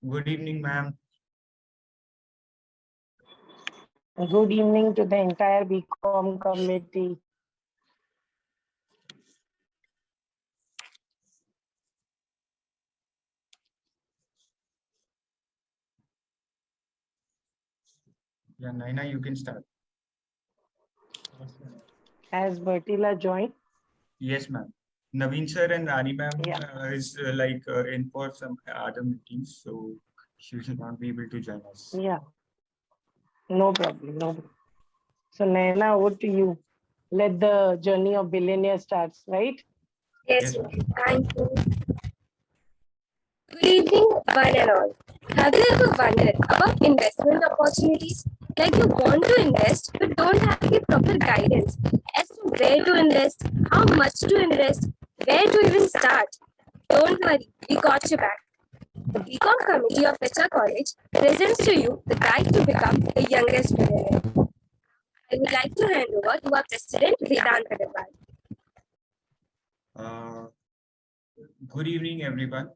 Good evening, ma'am. Good evening to the entire BCom committee. Yeah, Naina, you can start. Has Bertila joined? Yes, ma'am. Naveen sir and Rani ma'am Yeah, is in for some other meetings, so she will not be able to join us. yeah, no problem, no problem. So Naina, over to you. Let the journey of billionaire starts, right? Yes, Yes, ma'am. thank you. Good evening, one and all. Have you ever wondered about investment opportunities? Like you want to invest but don't have the proper guidance as to where to invest, how much to invest, where to even start? Don't worry, we got you back. The BCom Committee of HR College presents to you the guide to become the youngest millionaire. I would like to hand over to our president, Vedant Agarwal. Uh, Good evening, everyone.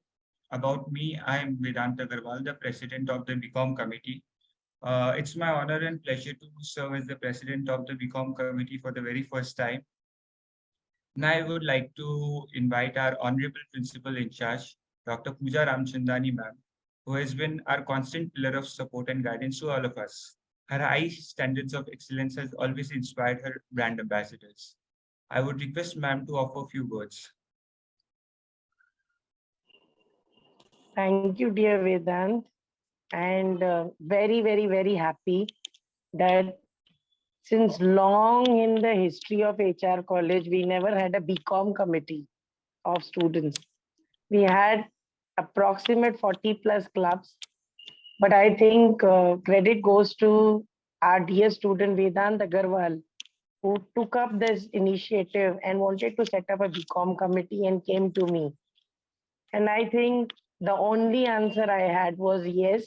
About me, I am Vedant Agarwal, the president of the BCom committee. It's my honor and pleasure to serve as the president of the BCom committee for the very first time. Now, I would like to invite our honorable principal in charge, Dr. Pooja Ramchandani ma'am, who has been our constant pillar of support and guidance to all of us. Her high standards of excellence has always inspired her brand ambassadors. I would request ma'am to offer a few words. Thank you, dear Vedant. And very, very, very happy that since long in the history of HR College, we never had a BCom committee of students. We had approximate 40 plus clubs. But I think credit goes to our dear student Vedant Agarwal, who took up this initiative and wanted to set up a BCom committee and came to me. And I think the only answer I had was yes,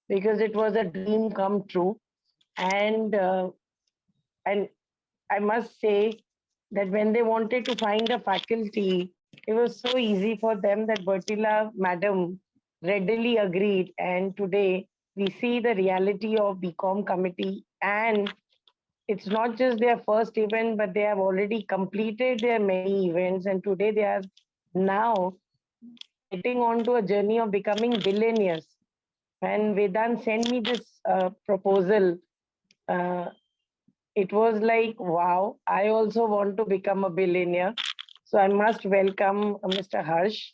because it was a dream come true. And I must say that when they wanted to find a faculty, it was so easy for them that Bertila Madam readily agreed. And today we see the reality of BCom committee. And it's not just their first event, but they have already completed their many events. And today they are now getting on to a journey of becoming billionaires. When Vedant sent me this proposal, uh, it was like, wow, I also want to become a billionaire. So I must welcome Mr. Harsh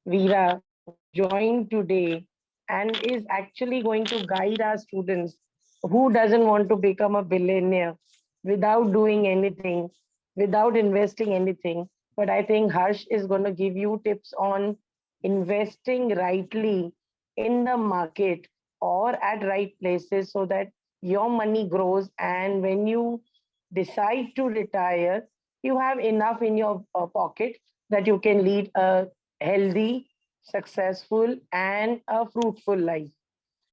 Veera, who joined today and is actually going to guide our students. Who doesn't want to become a billionaire without doing anything, without investing anything? But I think Harsh is going to give you tips on investing rightly in the market or at right places so that your money grows, and when you decide to retire, you have enough in your pocket that you can lead a healthy, successful, and a fruitful life.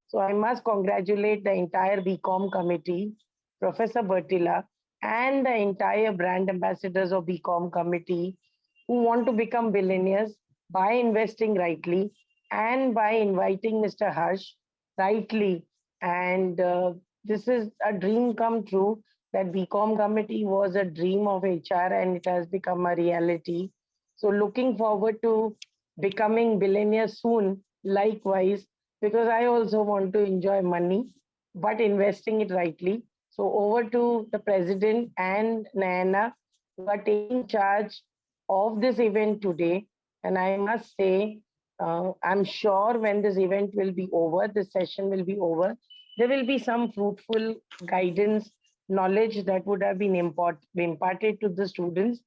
So I must congratulate the entire BCom committee, Professor Bertila, and the entire brand ambassadors of BCom committee who want to become billionaires by investing rightly and by inviting Mr. Harsh rightly. And this is a dream come true, that BCom committee was a dream of HR and it has become a reality. So looking forward to becoming billionaire soon, likewise, because I also want to enjoy money, but investing it rightly. So over to the president and Nayana, who are taking charge of this event today. And I must say, I'm sure when this event will be over, this session will be over, there will be some fruitful guidance, knowledge that would have been imparted to the students,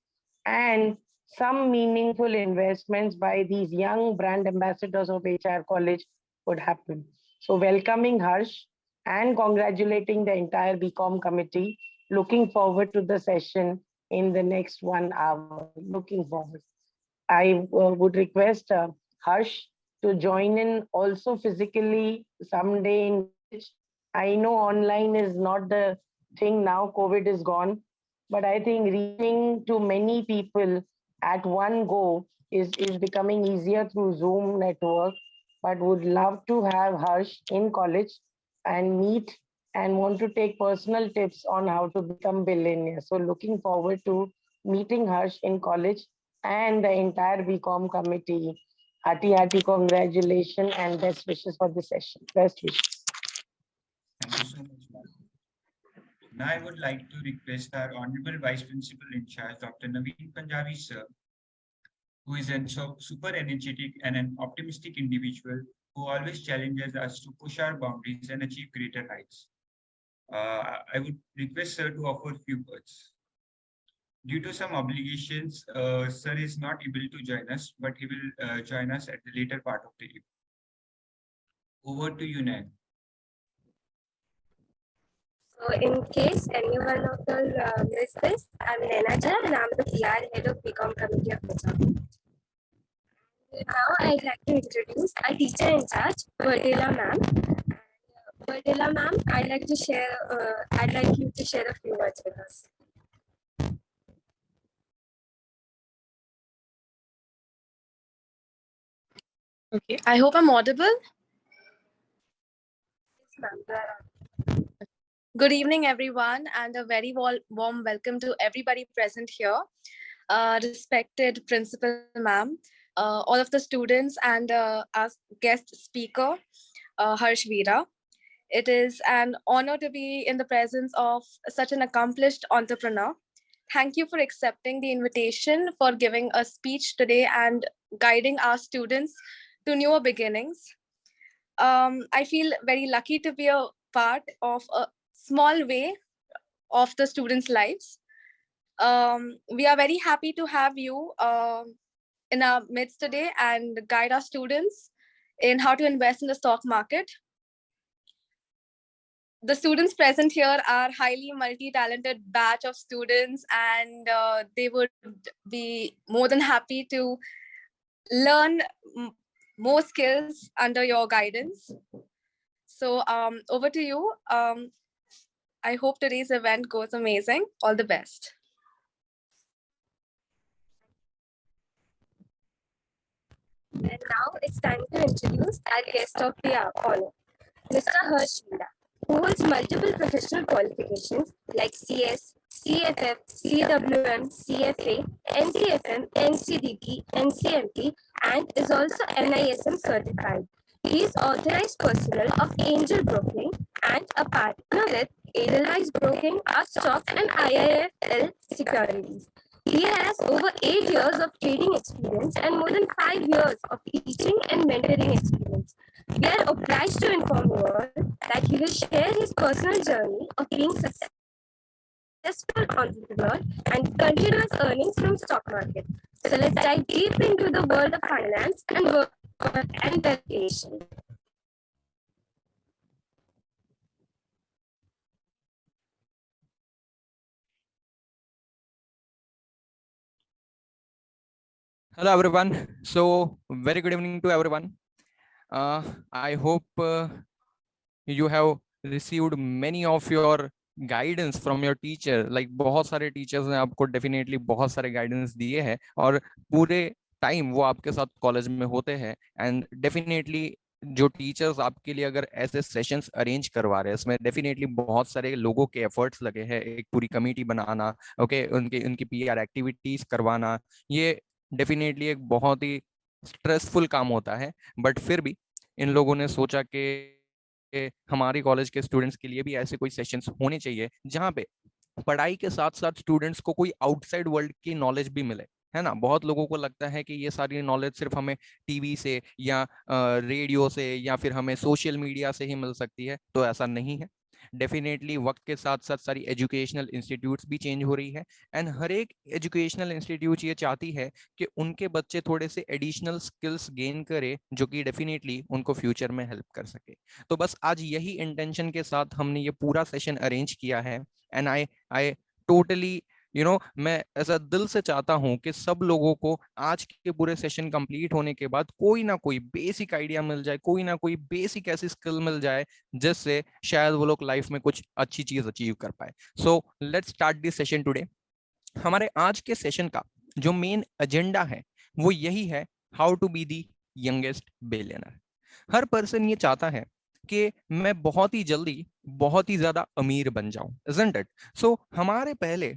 and some meaningful investments by these young brand ambassadors of HR College would happen. So welcoming Harsh and congratulating the entire BCom committee. Looking forward to the session in the next 1 hour. Looking forward. I would request Harsh to join in also physically someday in college. I know online is not the thing now, COVID is gone, but I think reaching to many people at one go is becoming easier through Zoom network. but would love to have Harsh in college and meet and want to take personal tips on how to become billionaire. So looking forward to meeting Harsh in college and the entire BCom committee. Hearty congratulations and best wishes for the session. Best wishes. Thank you so much, ma'am. Now I would like to request our Honorable Vice Principal in charge, Dr. Naveen Punjabi, sir, who is a super energetic and an optimistic individual who always challenges us to push our boundaries and achieve greater heights. I would request sir to offer a few words. Due to some obligations, sir is not able to join us, but he will join us at the later part of the evening. Over to you, Nan. So in case anyone of you missed this, I'm Naina Jha and I'm the PR head of BCom Committee of Punjab. Now I'd like to introduce our teacher in charge, Bardella ma'am. Bardella ma'am, I'd like you to share a few words with us. Okay, I hope I'm audible. Yes, ma'am, you are on. Good evening, everyone, and a very warm welcome to everybody present here. Respected Principal Ma'am, all of the students and our guest speaker, Harsh Veera. It is an honor to be in the presence of such an accomplished entrepreneur. Thank you for accepting the invitation, for giving a speech today and guiding our students to newer beginnings. I feel very lucky to be a part of a small way of the students' lives. We are very happy to have you in our midst today and guide our students in how to invest in the stock market. The students present here are highly multi-talented batch of students, and they would be more than happy to learn more skills under your guidance. So over to you. I hope today's event goes amazing. All the best. And now it's time to introduce our guest of the honor, Mr. Harsh Veera, who holds multiple professional qualifications like CS, CFF, CWM, CFA, NCFM, NCDT, NCMT, and is also NISM certified. He is authorized personnel of Angel Broking and a partner with Edelweiss Broking, Stocks, and IIFL Securities. He has over 8 years of trading experience and more than 5 years of teaching and mentoring experience. We are obliged to inform you all that he will share his personal journey of being successful entrepreneur and continuous earnings from stock market. So let's dive deep into the world of finance and work and valuation. Hello everyone. So very good evening to everyone. I hope you have received many of your guidance from your teacher. Like बहुत सारे teachers ने आपको definitely बहुत सारे guidance दिए हैं और पूरे time वो आपके साथ college में होते हैं and definitely जो टीचर्स आपके लिए अगर ऐसे सेशंस अरेंज करवा रहे हैं इसमें डेफिनेटली बहुत सारे लोगों के एफर्ट्स लगे हैं, एक पूरी कमेटी बनाना, ओके, उनकी पीआर एक्टिविटीज करवाना, ये डेफिनेटली एक बहुत ही स्ट्रेसफुल काम होता है. बट फिर भी इन लोगों ने सोचा कि हमारे कॉलेज के स्टूडेंट्स के लिए भी ऐसे कोई सेशंस होने चाहिए जहाँ पे पढ़ाई के साथ साथ स्टूडेंट्स को कोई आउटसाइड वर्ल्ड की नॉलेज भी मिले, है ना. बहुत लोगों को लगता है कि ये सारी नॉलेज सिर्फ हमें टीवी से या रेडियो से या फिर हमें सोशल मीडिया से ही मिल सकती है, तो ऐसा नहीं है. डेफिनेटली वक्त के साथ साथ सारी एजुकेशनल इंस्टीट्यूट्स भी चेंज हो रही है एंड हर एक एजुकेशनल इंस्टीट्यूट ये चाहती है कि उनके बच्चे थोड़े से एडिशनल स्किल्स गेन करे जो कि डेफिनेटली उनको फ्यूचर में हेल्प कर सके. तो बस आज यही इंटेंशन के साथ हमने ये पूरा सेशन अरेंज किया है एंड आई टोटली मैं ऐसा दिल से चाहता हूं कि सब लोगों को आज के पूरे सेशन कंप्लीट होने के बाद कोई ना कोई बेसिक आइडिया मिल जाए, कोई ना कोई बेसिक ऐसी स्किल मिल जाए जिससे शायद वो लोग लाइफ में कुछ अच्छी चीज अचीव कर पाए. So let's start this session today. हमारे आज के सेशन का जो मेन एजेंडा है वो यही है, how to be the youngest billionaire. हर पर्सन ये चाहता है कि मैं बहुत ही जल्दी बहुत ही ज्यादा अमीर बन जाऊं, isn't it? सो हमारे पहले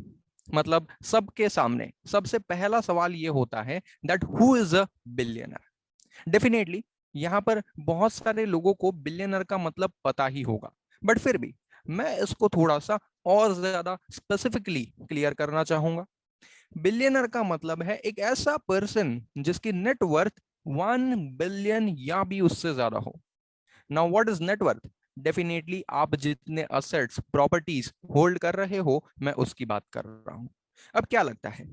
मतलब सबके सामने सबसे पहला सवाल ये होता है that who is a billionaire. Definitely यहाँ पर बहुत सारे लोगों को बिलियनर का मतलब पता ही होगा, बट फिर भी मैं इसको थोड़ा सा और ज्यादा स्पेसिफिकली क्लियर करना चाहूंगा। बिलियनर का मतलब है एक ऐसा पर्सन जिसकी नेटवर्थ 1 बिलियन या भी उससे ज्यादा हो। Now what is net worth? Definitely आप जितने असेट्स प्रॉपर्टीज होल्ड कर रहे हो, मैं उसकी बात कर रहा हूं। अब क्या लगता है,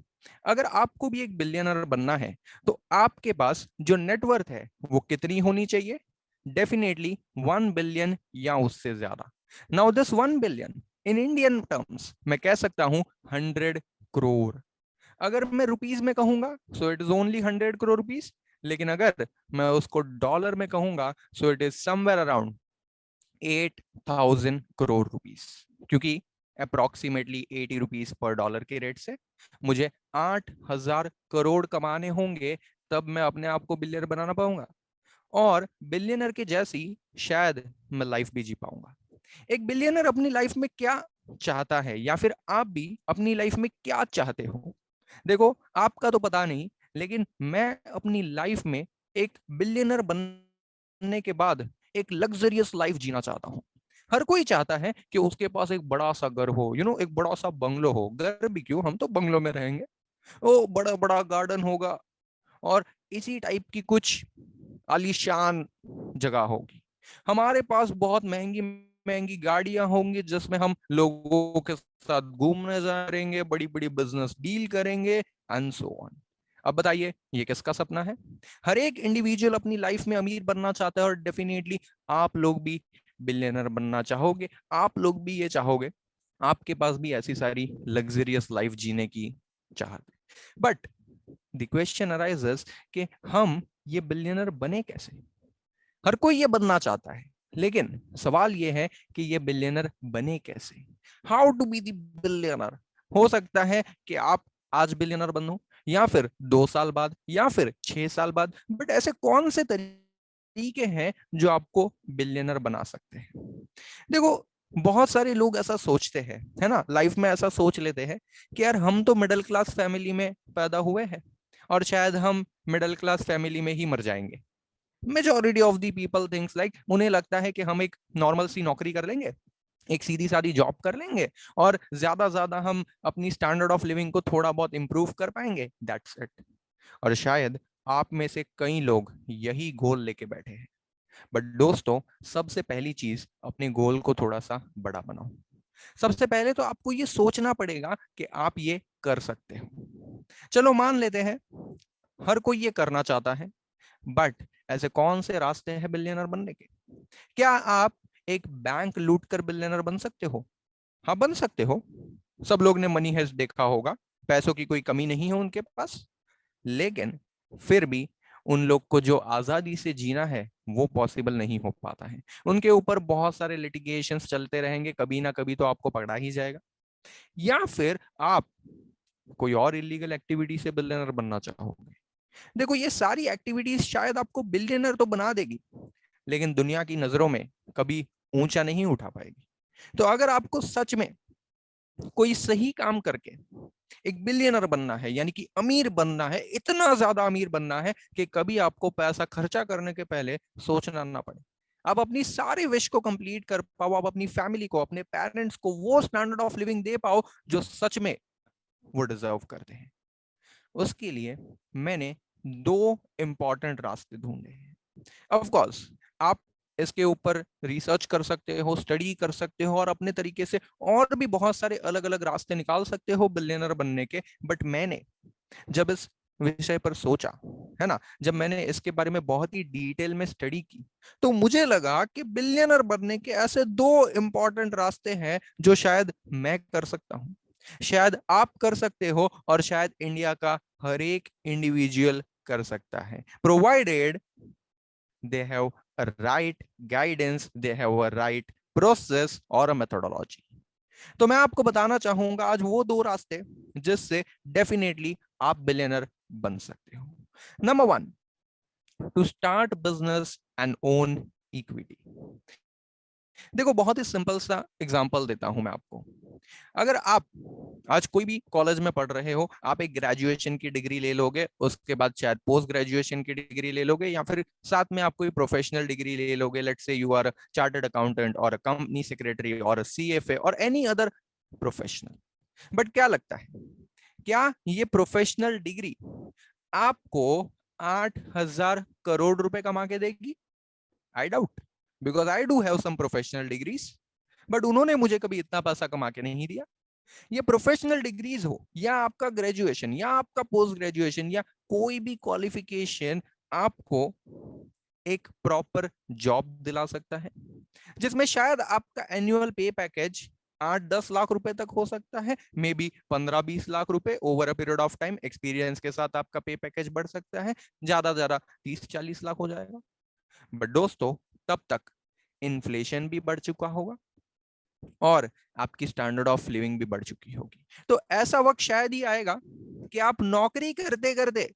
अगर आपको भी एक बिलियनर बनना है तो आपके पास जो नेटवर्थ है वो कितनी होनी चाहिए? डेफिनेटली 1 बिलियन या उससे ज्यादा। Now this 1 billion in Indian terms मैं कह सकता हूं 100 करोड़। अगर मैं रुपीज में कहूंगा so it is only 100 crore rupees, लेकिन अगर मैं उसको डॉलर में कहूंगा so it is somewhere around 8,000 crore rupees, क्योंकि अप्रोक्सीमेटली 80 रुपीज पर डॉलर के रेट से मुझे 8,000 करोड़ कमाने होंगे, तब मैं अपने आप को बिलियनर बनाना पाऊंगा। और बिलियनर के जैसी शायद मैं लाइफ भी जी पाऊंगा। एक बिलियनर अपनी लाइफ में क्या चाहता है, या फिर आप भी अपनी लाइफ में क्या चाहते हो? देखो आपका तो पता नहीं, लेकिन मैं अपनी लाइफ में एक बिलियनर बनने के बाद एक लग्जरियस लाइफ जीना चाहता हूँ। हर कोई चाहता है कि उसके पास एक बड़ा सा घर हो, एक बड़ा सा बंगलो हो। घर भी क्यों, हम तो बंगलो में रहेंगे। ओ बड़ा बड़ा गार्डन होगा और इसी टाइप की कुछ आलीशान जगह होगी। हमारे पास बहुत महंगी महंगी गाड़ियां होंगी जिसमें हम लोगों के साथ घूमने जाएंगे, बड़ी बड़ी बिजनेस डील करेंगे एंड सो ऑन। अब बताइए ये किसका सपना है? हर एक इंडिविजुअल अपनी लाइफ में अमीर बनना चाहता है और डेफिनेटली आप लोग भी बिलियनर बनना चाहोगे। आप लोग भी ये चाहोगे आपके पास भी ऐसी सारी लग्जरियस लाइफ जीने की चाहत है। बट द क्वेश्चन अराइजेस कि हम ये बिलियनर बने कैसे? हर कोई ये बनना चाहता है, लेकिन सवाल ये है कि ये बिलियनर बने कैसे? How to be the billionaire? हो सकता है कि आप आज बिलियनर बनो, या फिर 2 साल बाद, या फिर 6 साल बाद, बट ऐसे कौन से तरीके हैं जो आपको बिलियनर बना सकते हैं? देखो बहुत सारे लोग ऐसा सोचते हैं, है ना, लाइफ में ऐसा सोच लेते हैं कि यार हम तो मिडिल क्लास फैमिली में पैदा हुए हैं और शायद हम मिडिल क्लास फैमिली में ही मर जाएंगे। Majority of the people thinks like, उन्हें लगता है कि हम एक नॉर्मल सी नौकरी कर लेंगे, एक सीधी सादी जॉब कर लेंगे और ज्यादा हम अपनी स्टैंडर्ड ऑफ लिविंग को थोड़ा बहुत इंप्रूव कर पाएंगे, दैट्स इट। और शायद आप में से कई लोग यही गोल लेके बैठे हैं। बट दोस्तों, सबसे पहली चीज अपने गोल को थोड़ा सा बड़ा बनाओ। सबसे पहले तो आपको ये सोचना पड़ेगा कि आप ये कर सकते हो। चलो मान लेते हैं हर कोई ये करना चाहता है, बट ऐसे कौन से रास्ते हैं बिलियनर बनने के? क्या आप एक बैंक लूट कर बिलियनर बन सकते हो? हाँ बन सकते हो। सब लोग ने मनी हेस्ट देखा होगा, पैसों की कोई कमी नहीं है उनके पास, लेकिन फिर भी उन लोग को जो आजादी से जीना है वो पॉसिबल नहीं हो पाता है। उनके ऊपर बहुत सारे लिटिगेशंस चलते रहेंगे, कभी ना कभी तो आपको पकड़ा ही जाएगा। या फिर आप कोई और इलीगल एक्टिविटी से बिलियनर बनना चाहोगे। देखो ये सारी एक्टिविटीज शायद आपको बिलियनर तो बना देगी, लेकिन दुनिया की नजरों में कभी ऊंचा नहीं उठा पाएगी। तो अगर आपको सच में कोई सही काम करके एक बिलियनर बनना है, यानी कि अमीर बनना है, इतना ज्यादा अमीर बनना है कि कभी आपको पैसा खर्चा करने के पहले सोचना ना पड़े, आप अपनी सारी विश को कंप्लीट कर पाओ, आप अपनी फैमिली को, अपने पेरेंट्स को वो स्टैंडर्ड ऑफ लिविंग दे पाओ जो सच में वो डिजर्व करते हैं, उसके लिए मैंने 2 इंपॉर्टेंट रास्ते ढूंढे हैं। ऑफ कोर्स आप इसके ऊपर रिसर्च कर सकते हो, स्टडी कर सकते हो और अपने तरीके से और भी बहुत सारे अलग अलग रास्ते निकाल सकते हो बिलियनर बनने के। बट मैंने जब इस विषय पर सोचा, है ना, जब मैंने इसके बारे में बहुत ही डिटेल में स्टडी की, तो मुझे लगा कि बिलियनर बनने के ऐसे 2 इंपॉर्टेंट रास्ते हैं जो शायद मैं कर सकता हूं, शायद आप कर सकते हो, और शायद इंडिया का हर एक इंडिविजुअल कर सकता है, provided they have a right guidance, they have a right process और a methodology। तो मैं आपको बताना चाहूंगा आज वो 2 रास्ते जिससे डेफिनेटली आप बिलियनर बन सकते हो। Number 1, to start business and own equity. देखो बहुत ही सिंपल सा एग्जांपल देता हूं मैं आपको। अगर आप आज कोई भी कॉलेज में पढ़ रहे हो, आप एक ग्रेजुएशन की डिग्री ले लोगे, उसके बाद शायद पोस्ट ग्रेजुएशन की डिग्री ले लोगे, या फिर साथ में आप कोई प्रोफेशनल डिग्री ले लोगे। Let's say you are chartered accountant और कंपनी सेक्रेटरी और CFA और एनी अदर प्रोफेशनल। बट क्या लगता है, क्या ये प्रोफेशनल डिग्री आपको 8,000 करोड़ रुपए कमा के देगी? I doubt, because I do have some professional degrees, but उन्होंने मुझे कभी इतना पैसा कमा के नहीं दिया। ये प्रोफेशनल डिग्रीज हो या आपका ग्रेजुएशन या आपका पोस्ट ग्रेजुएशन या कोई भी क्वालिफिकेशन आपको एक प्रॉपर जॉब दिला सकता है, जिसमें शायद आपका एनुअल पे पैकेज 8-10 लाख रुपए तक हो सकता है, मे बी 15-20 लाख रुपए over a period of time. Experience के साथ आपका पे पैकेज बढ़ सकता है, ज्यादा 30-40 लाख हो जाएगा। बट दोस्तों, तब तक इन्फ्लेशन भी बढ़ चुका होगा और आपकी स्टैंडर्ड ऑफ लिविंग भी बढ़ चुकी होगी। तो ऐसा वक्त शायद ही आएगा कि आप नौकरी करते करते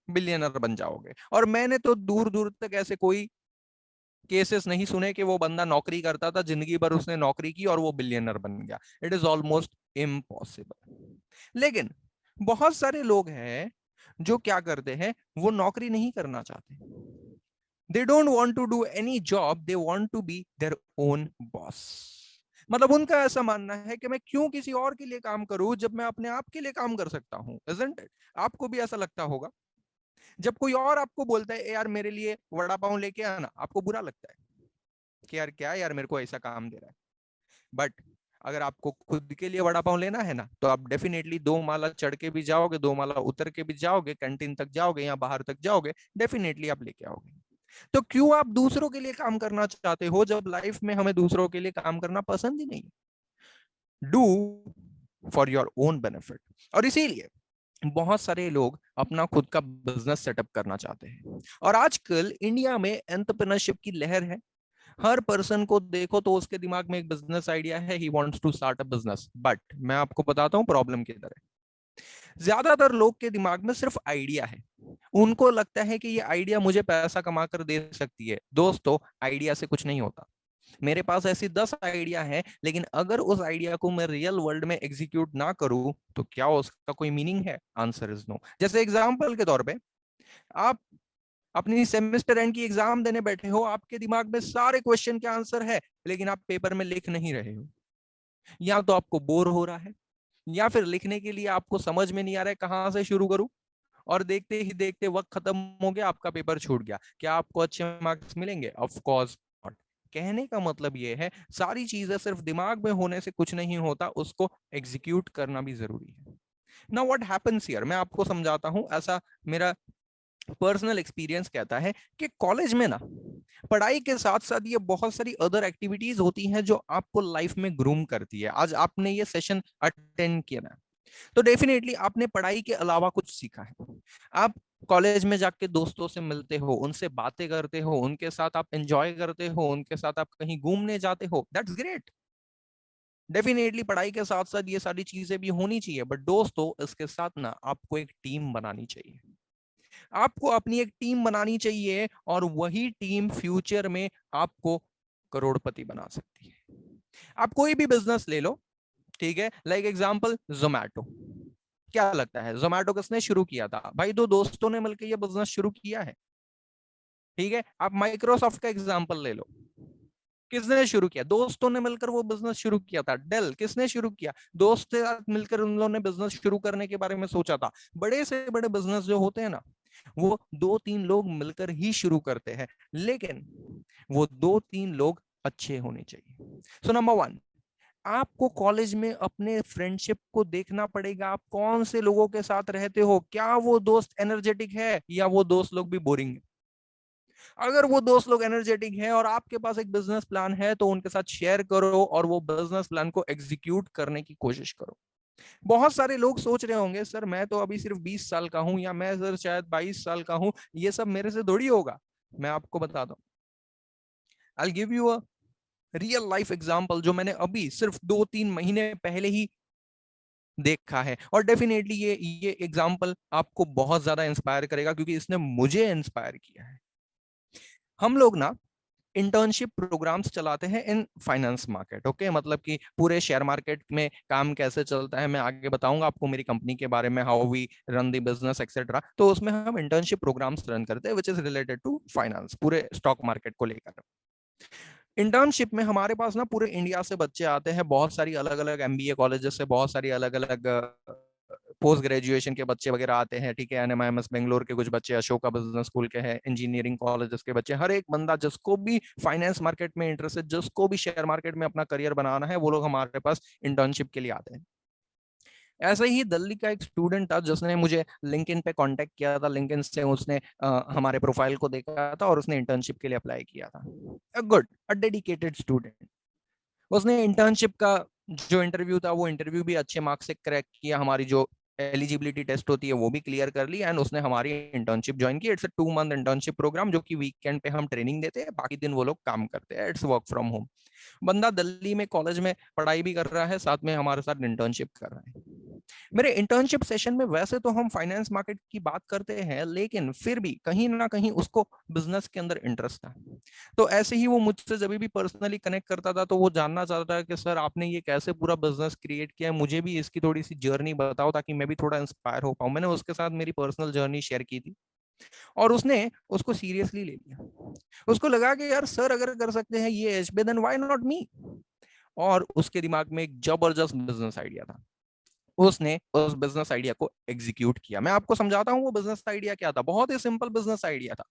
बिलियनर बन जाओगे। और मैंने तो दूर दूर तक ऐसे कोई केसेस नहीं सुने कि वो बंदा नौकरी करता था, जिंदगी भर उसने नौकरी की और वो बिलियनर बन गया। It is almost impossible. लेकिन बहुत सारे लोग हैं जो क्या करते हैं, वो नौकरी नहीं करना चाहते। They don't want to do any job, they want to be their own boss. मतलब उनका ऐसा मानना है कि मैं क्यों किसी और के लिए काम करूं जब मैं अपने आप के लिए काम कर सकता हूं। Isn't it? आपको भी ऐसा लगता होगा, जब कोई और आपको बोलता है ए यार मेरे लिए वड़ा पाव लेके आना, आपको बुरा लगता है कि यार क्या यार मेरे को ऐसा काम दे रहा है। बट अगर आपको खुद के लिए वड़ा पाव लेना है ना, तो आप डेफिनेटली 2 माला चढ़ के भी जाओगे, 2 माला उतर के भी जाओगे, कैंटीन तक जाओगे या बाहर तक जाओगे, डेफिनेटली आप लेके आओगे। तो क्यों आप दूसरों के लिए काम करना चाहते हो जब लाइफ में हमें दूसरों के लिए काम करना पसंद ही नहीं? Do for your own benefit. और इसीलिए बहुत सारे लोग अपना खुद का बिजनेस सेटअप करना चाहते हैं। और आजकल इंडिया में एंटरप्रेन्योरशिप की लहर है। हर पर्सन को देखो तो उसके दिमाग में एक बिजनेस आइडिया है, he wants to start a business. But मैं आपको बताता हूं प्रॉब्लम किधर है। ज्यादातर लोग के दिमाग में सिर्फ आइडिया है, उनको लगता है कि ये आइडिया मुझे पैसा कमा कर दे सकती है। दोस्तों, आइडिया से कुछ नहीं होता। मेरे पास ऐसी 10 आइडिया हैं, लेकिन अगर उस आइडिया को मैं रियल वर्ल्ड में एग्जीक्यूट ना करूं तो क्या उसका कोई मीनिंग है? Answer is no. जैसे एग्जांपल के तौर पे, आप अपनी सेमेस्टर एंड की एग्जाम देने बैठे हो, आपके दिमाग में सारे क्वेश्चन के आंसर है, लेकिन आप पेपर में लिख नहीं रहे हो। या तो आपको बोर हो रहा है, या फिर लिखने के लिए आपको समझ में नहीं आ रहा है कहां से शुरू करूं, और देखते ही देखते वक्त खत्म हो गया, आपका पेपर छूट गया। क्या आपको अच्छे मार्क्स मिलेंगे? Of course not. कहने का मतलब ये है, सारी चीजें सिर्फ दिमाग में होने से कुछ नहीं होता, उसको एग्जीक्यूट करना भी जरूरी है। नाउ व्हाट हैपेंस हियर, मैं आपको समझाता हूं। ऐसा मेरा पर्सनल एक्सपीरियंस कहता है कि कॉलेज में ना पढ़ाई के साथ साथ ये बहुत सारी अदर एक्टिविटीज होती हैं जो आपको लाइफ में ग्रूम करती है। आज आपने ये सेशन अटेंड किया ना, तो डेफिनेटली आपने पढ़ाई के अलावा कुछ सीखा है। आप कॉलेज में जाके दोस्तों से मिलते हो, उनसे बातें करते हो, उनके साथ आप एंजॉय करते हो, उनके साथ आप कहीं घूमने जाते हो, दैट्स ग्रेट। डेफिनेटली पढ़ाई के साथ साथ ये सारी चीजें भी होनी चाहिए। बट दोस्तों, इसके साथ ना आपको एक टीम बनानी चाहिए। आपको अपनी एक टीम बनानी चाहिए, और वही टीम फ्यूचर में आपको करोड़पति बना सकती है। आप कोई भी बिजनेस ले लो, ठीक है, लाइक एग्जांपल जोमैटो। क्या लगता है जोमैटो किसने शुरू किया था? भाई, दो दोस्तों ने मिलकर ये बिजनेस शुरू किया है। ठीक है, आप माइक्रोसॉफ्ट का एग्जांपल ले लो, किसने शुरू किया? दोस्तों ने मिलकर वो बिजनेस शुरू किया था। डेल किसने शुरू किया? दोस्त के साथ मिलकर उन लोगों ने बिजनेस शुरू करने के बारे में सोचा था। बड़े से बड़े बिजनेस जो होते हैं ना, वो 2-3 लोग मिलकर ही शुरू करते हैं, लेकिन वो 2-3 लोग अच्छे होने चाहिए। सो नंबर 1, आपको कॉलेज में अपने फ्रेंडशिप को देखना पड़ेगा। आप कौन से लोगों के साथ रहते हो, क्या वो दोस्त एनर्जेटिक है या वो दोस्त लोग भी बोरिंग है। अगर वो दोस्त लोग एनर्जेटिक हैं और आपके पास एक बिजनेस प्लान है, तो उनके साथ शेयर करो और वो बिजनेस प्लान को एग्जीक्यूट करने की कोशिश करो। बहुत सारे लोग सोच रहे होंगे, सर मैं तो अभी सिर्फ 20 साल का हूं, या मैं सर शायद 22 साल का हूं, ये सब मेरे से थोड़ी होगा। मैं आपको बताता हूं, I will give you a real life example, जो मैंने अभी सिर्फ 2-3 महीने पहले ही देखा है। और डेफिनेटली ये एग्जांपल आपको बहुत ज्यादा इंस्पायर करेगा, क्योंकि इसने मुझे इंस्पायर किया है। हम लोग ना इंटर्नशिप प्रोग्राम्स चलाते हैं इन फाइनेंस मार्केट। ओके, मतलब कि पूरे शेयर मार्केट में काम कैसे चलता है मैं आगे बताऊंगा आपको मेरी कंपनी के बारे में, how we run the business etcetera. तो उसमें हम इंटर्नशिप प्रोग्राम्स रन करते हैं which is related to finance, पूरे स्टॉक मार्केट को लेकर। इंटर्नशिप में हमारे पास ना पूरे इंडिया से बच्चे आते हैं, बहुत सारी अलग अलग एमबीए कॉलेजेस से, बहुत सारी अलग अलग पोस्ट ग्रेजुएशन के बच्चे वगैरह आते हैं। ठीक है, एनएमआईएमएस बेंगलोर के कुछ बच्चे, अशोका बिजनेस स्कूल के हैं, इंजीनियरिंग कॉलेजेस के बच्चे, हर एक बंदा जिसको भी फाइनेंस मार्केट में इंटरेस्ट है, जिसको भी शेयर मार्केट में अपना करियर बनाना है, वो लोग हमारे पास इंटर्नशिप के लिए आते हैं। ऐसे ही दिल्ली का एक स्टूडेंट था जिसने मुझे लिंक्डइन पे कांटेक्ट किया था। लिंक्डइन से उसने हमारे प्रोफाइल को देखा था और उसने इंटर्नशिप के लिए अप्लाई किया था। A dedicated student. उसने इंटर्नशिप का जो इंटरव्यू था वो इंटरव्यू भी अच्छे मार्क्स से क्रैक किया, हमारी जो एलिजिबिलिटी टेस्ट होती है वो भी क्लियर कर ली, एंड उसने हमारी इंटर्नशिप ज्वाइन की। It's a 2 month internship program, जो कि वीकेंड पे हम ट्रेनिंग देते हैं, बाकी दिन वो लोग काम करते हैं। It's work from home. बंदा दिल्ली में कॉलेज में पढ़ाई भी कर रहा है, साथ में हमारे साथ इंटर्नशिप कर रहा है। मेरे इंटर्नशिप सेशन में वैसे तो हम फाइनेंस मार्केट की बात करते हैं, लेकिन फिर भी कहीं ना कहीं उसको बिजनेस के अंदर इंटरेस्ट था। तो ऐसे ही वो मुझसे जब भी पर्सनली कनेक्ट करता था तो वो जानना चाहता है कि सर आपने ये कैसे पूरा बिजनेस क्रिएट किया है, मुझे भी इसकी थोड़ी सी जर्नी बताओ ताकि मैं भी थोड़ा इंस्पायर हो पाऊं। मैंने उसके साथ मेरी पर्सनल जर्नी शेयर की थी और उसने उसको सीरियसली ले लिया। उसको लगा कि यार सर अगर कर सकते हैं ये एच बे, देन व्हाई नॉट मी। और उसके दिमाग में एक जबरदस्त बिजनेस आइडिया था। उसने उस बिजनेस आइडिया को एग्जीक्यूट किया। मैं आपको समझाता हूँ वो बिजनेस आइडिया क्या था। बहुत ही सिंपल बिजनेस आइडिया था।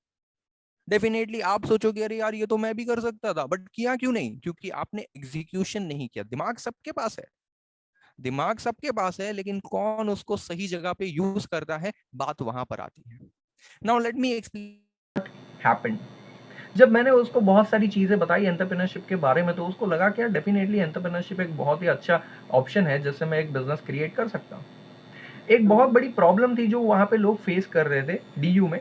डेफिनेटली आप सोचोगे अरे यार ये तो मैं भी कर सकता था, बट किया क्यों नहीं? क्योंकि आपने एग्जीक्यूशन नहीं किया। दिमाग सबके पास है, दिमाग सबके पास है, लेकिन कौन उसको सही जगह पे यूज करता है, बात वहां पर आती है। Now let me explain happened. जब मैंने उसको बहुत सारी चीज़ें बताई एंटरप्रेन्योरशिप के बारे में, तो उसको लगा कि यार डेफिनेटली एंटरप्रेन्योरशिप एक बहुत ही अच्छा ऑप्शन है जिससे मैं एक बिजनेस क्रिएट कर सकता हूँ। एक बहुत बड़ी प्रॉब्लम थी जो वहाँ पे लोग फेस कर रहे थे डीयू में।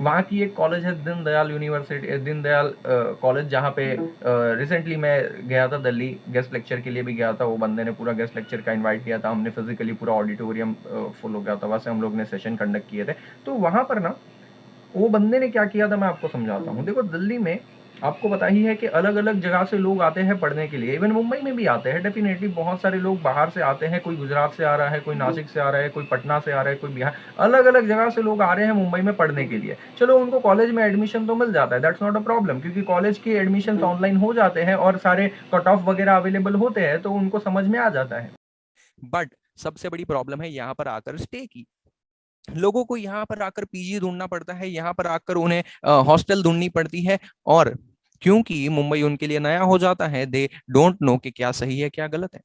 वहाँ की एक कॉलेज है दीनदयाल यूनिवर्सिटी, दीनदयाल कॉलेज, जहाँ पे रिसेंटली मैं गया था दिल्ली, गेस्ट लेक्चर के लिए भी गया था। वो बंदे ने पूरा गेस्ट लेक्चर का इनवाइट किया था, हमने फिजिकली पूरा ऑडिटोरियम फुल हो गया था, वैसे हम लोग ने सेशन कंडक्ट किए थे। तो वहाँ पर ना वो बंदे ने क्या किया था मैं आपको समझाता हूँ। देखो दिल्ली में आपको पता ही है कि अलग अलग जगह से लोग आते हैं पढ़ने के लिए, इवन मुंबई में भी आते हैं। डेफिनेटली बहुत सारे लोग बाहर से आते हैं, कोई गुजरात से आ रहा है, कोई नासिक से आ रहा है, कोई पटना से आ रहा है, कोई बिहार, अलग अलग जगह से लोग आ रहे हैं मुंबई में पढ़ने के लिए। चलो उनको कॉलेज में एडमिशन तो मिल जाता है, दैट्स नॉट अ प्रॉब्लम, क्योंकि कॉलेज के एडमिशन ऑनलाइन हो जाते हैं और सारे कट ऑफ वगैरह अवेलेबल होते हैं, तो उनको समझ में आ जाता है। बट सबसे बड़ी प्रॉब्लम है यहाँ पर आकर स्टे की। लोगों को यहाँ पर आकर पीजी ढूंढना पड़ता है, यहाँ पर आकर उन्हें हॉस्टल ढूंढनी पड़ती है। और क्योंकि मुंबई उनके लिए नया हो जाता है, दे डोंट नो कि क्या सही है क्या गलत है।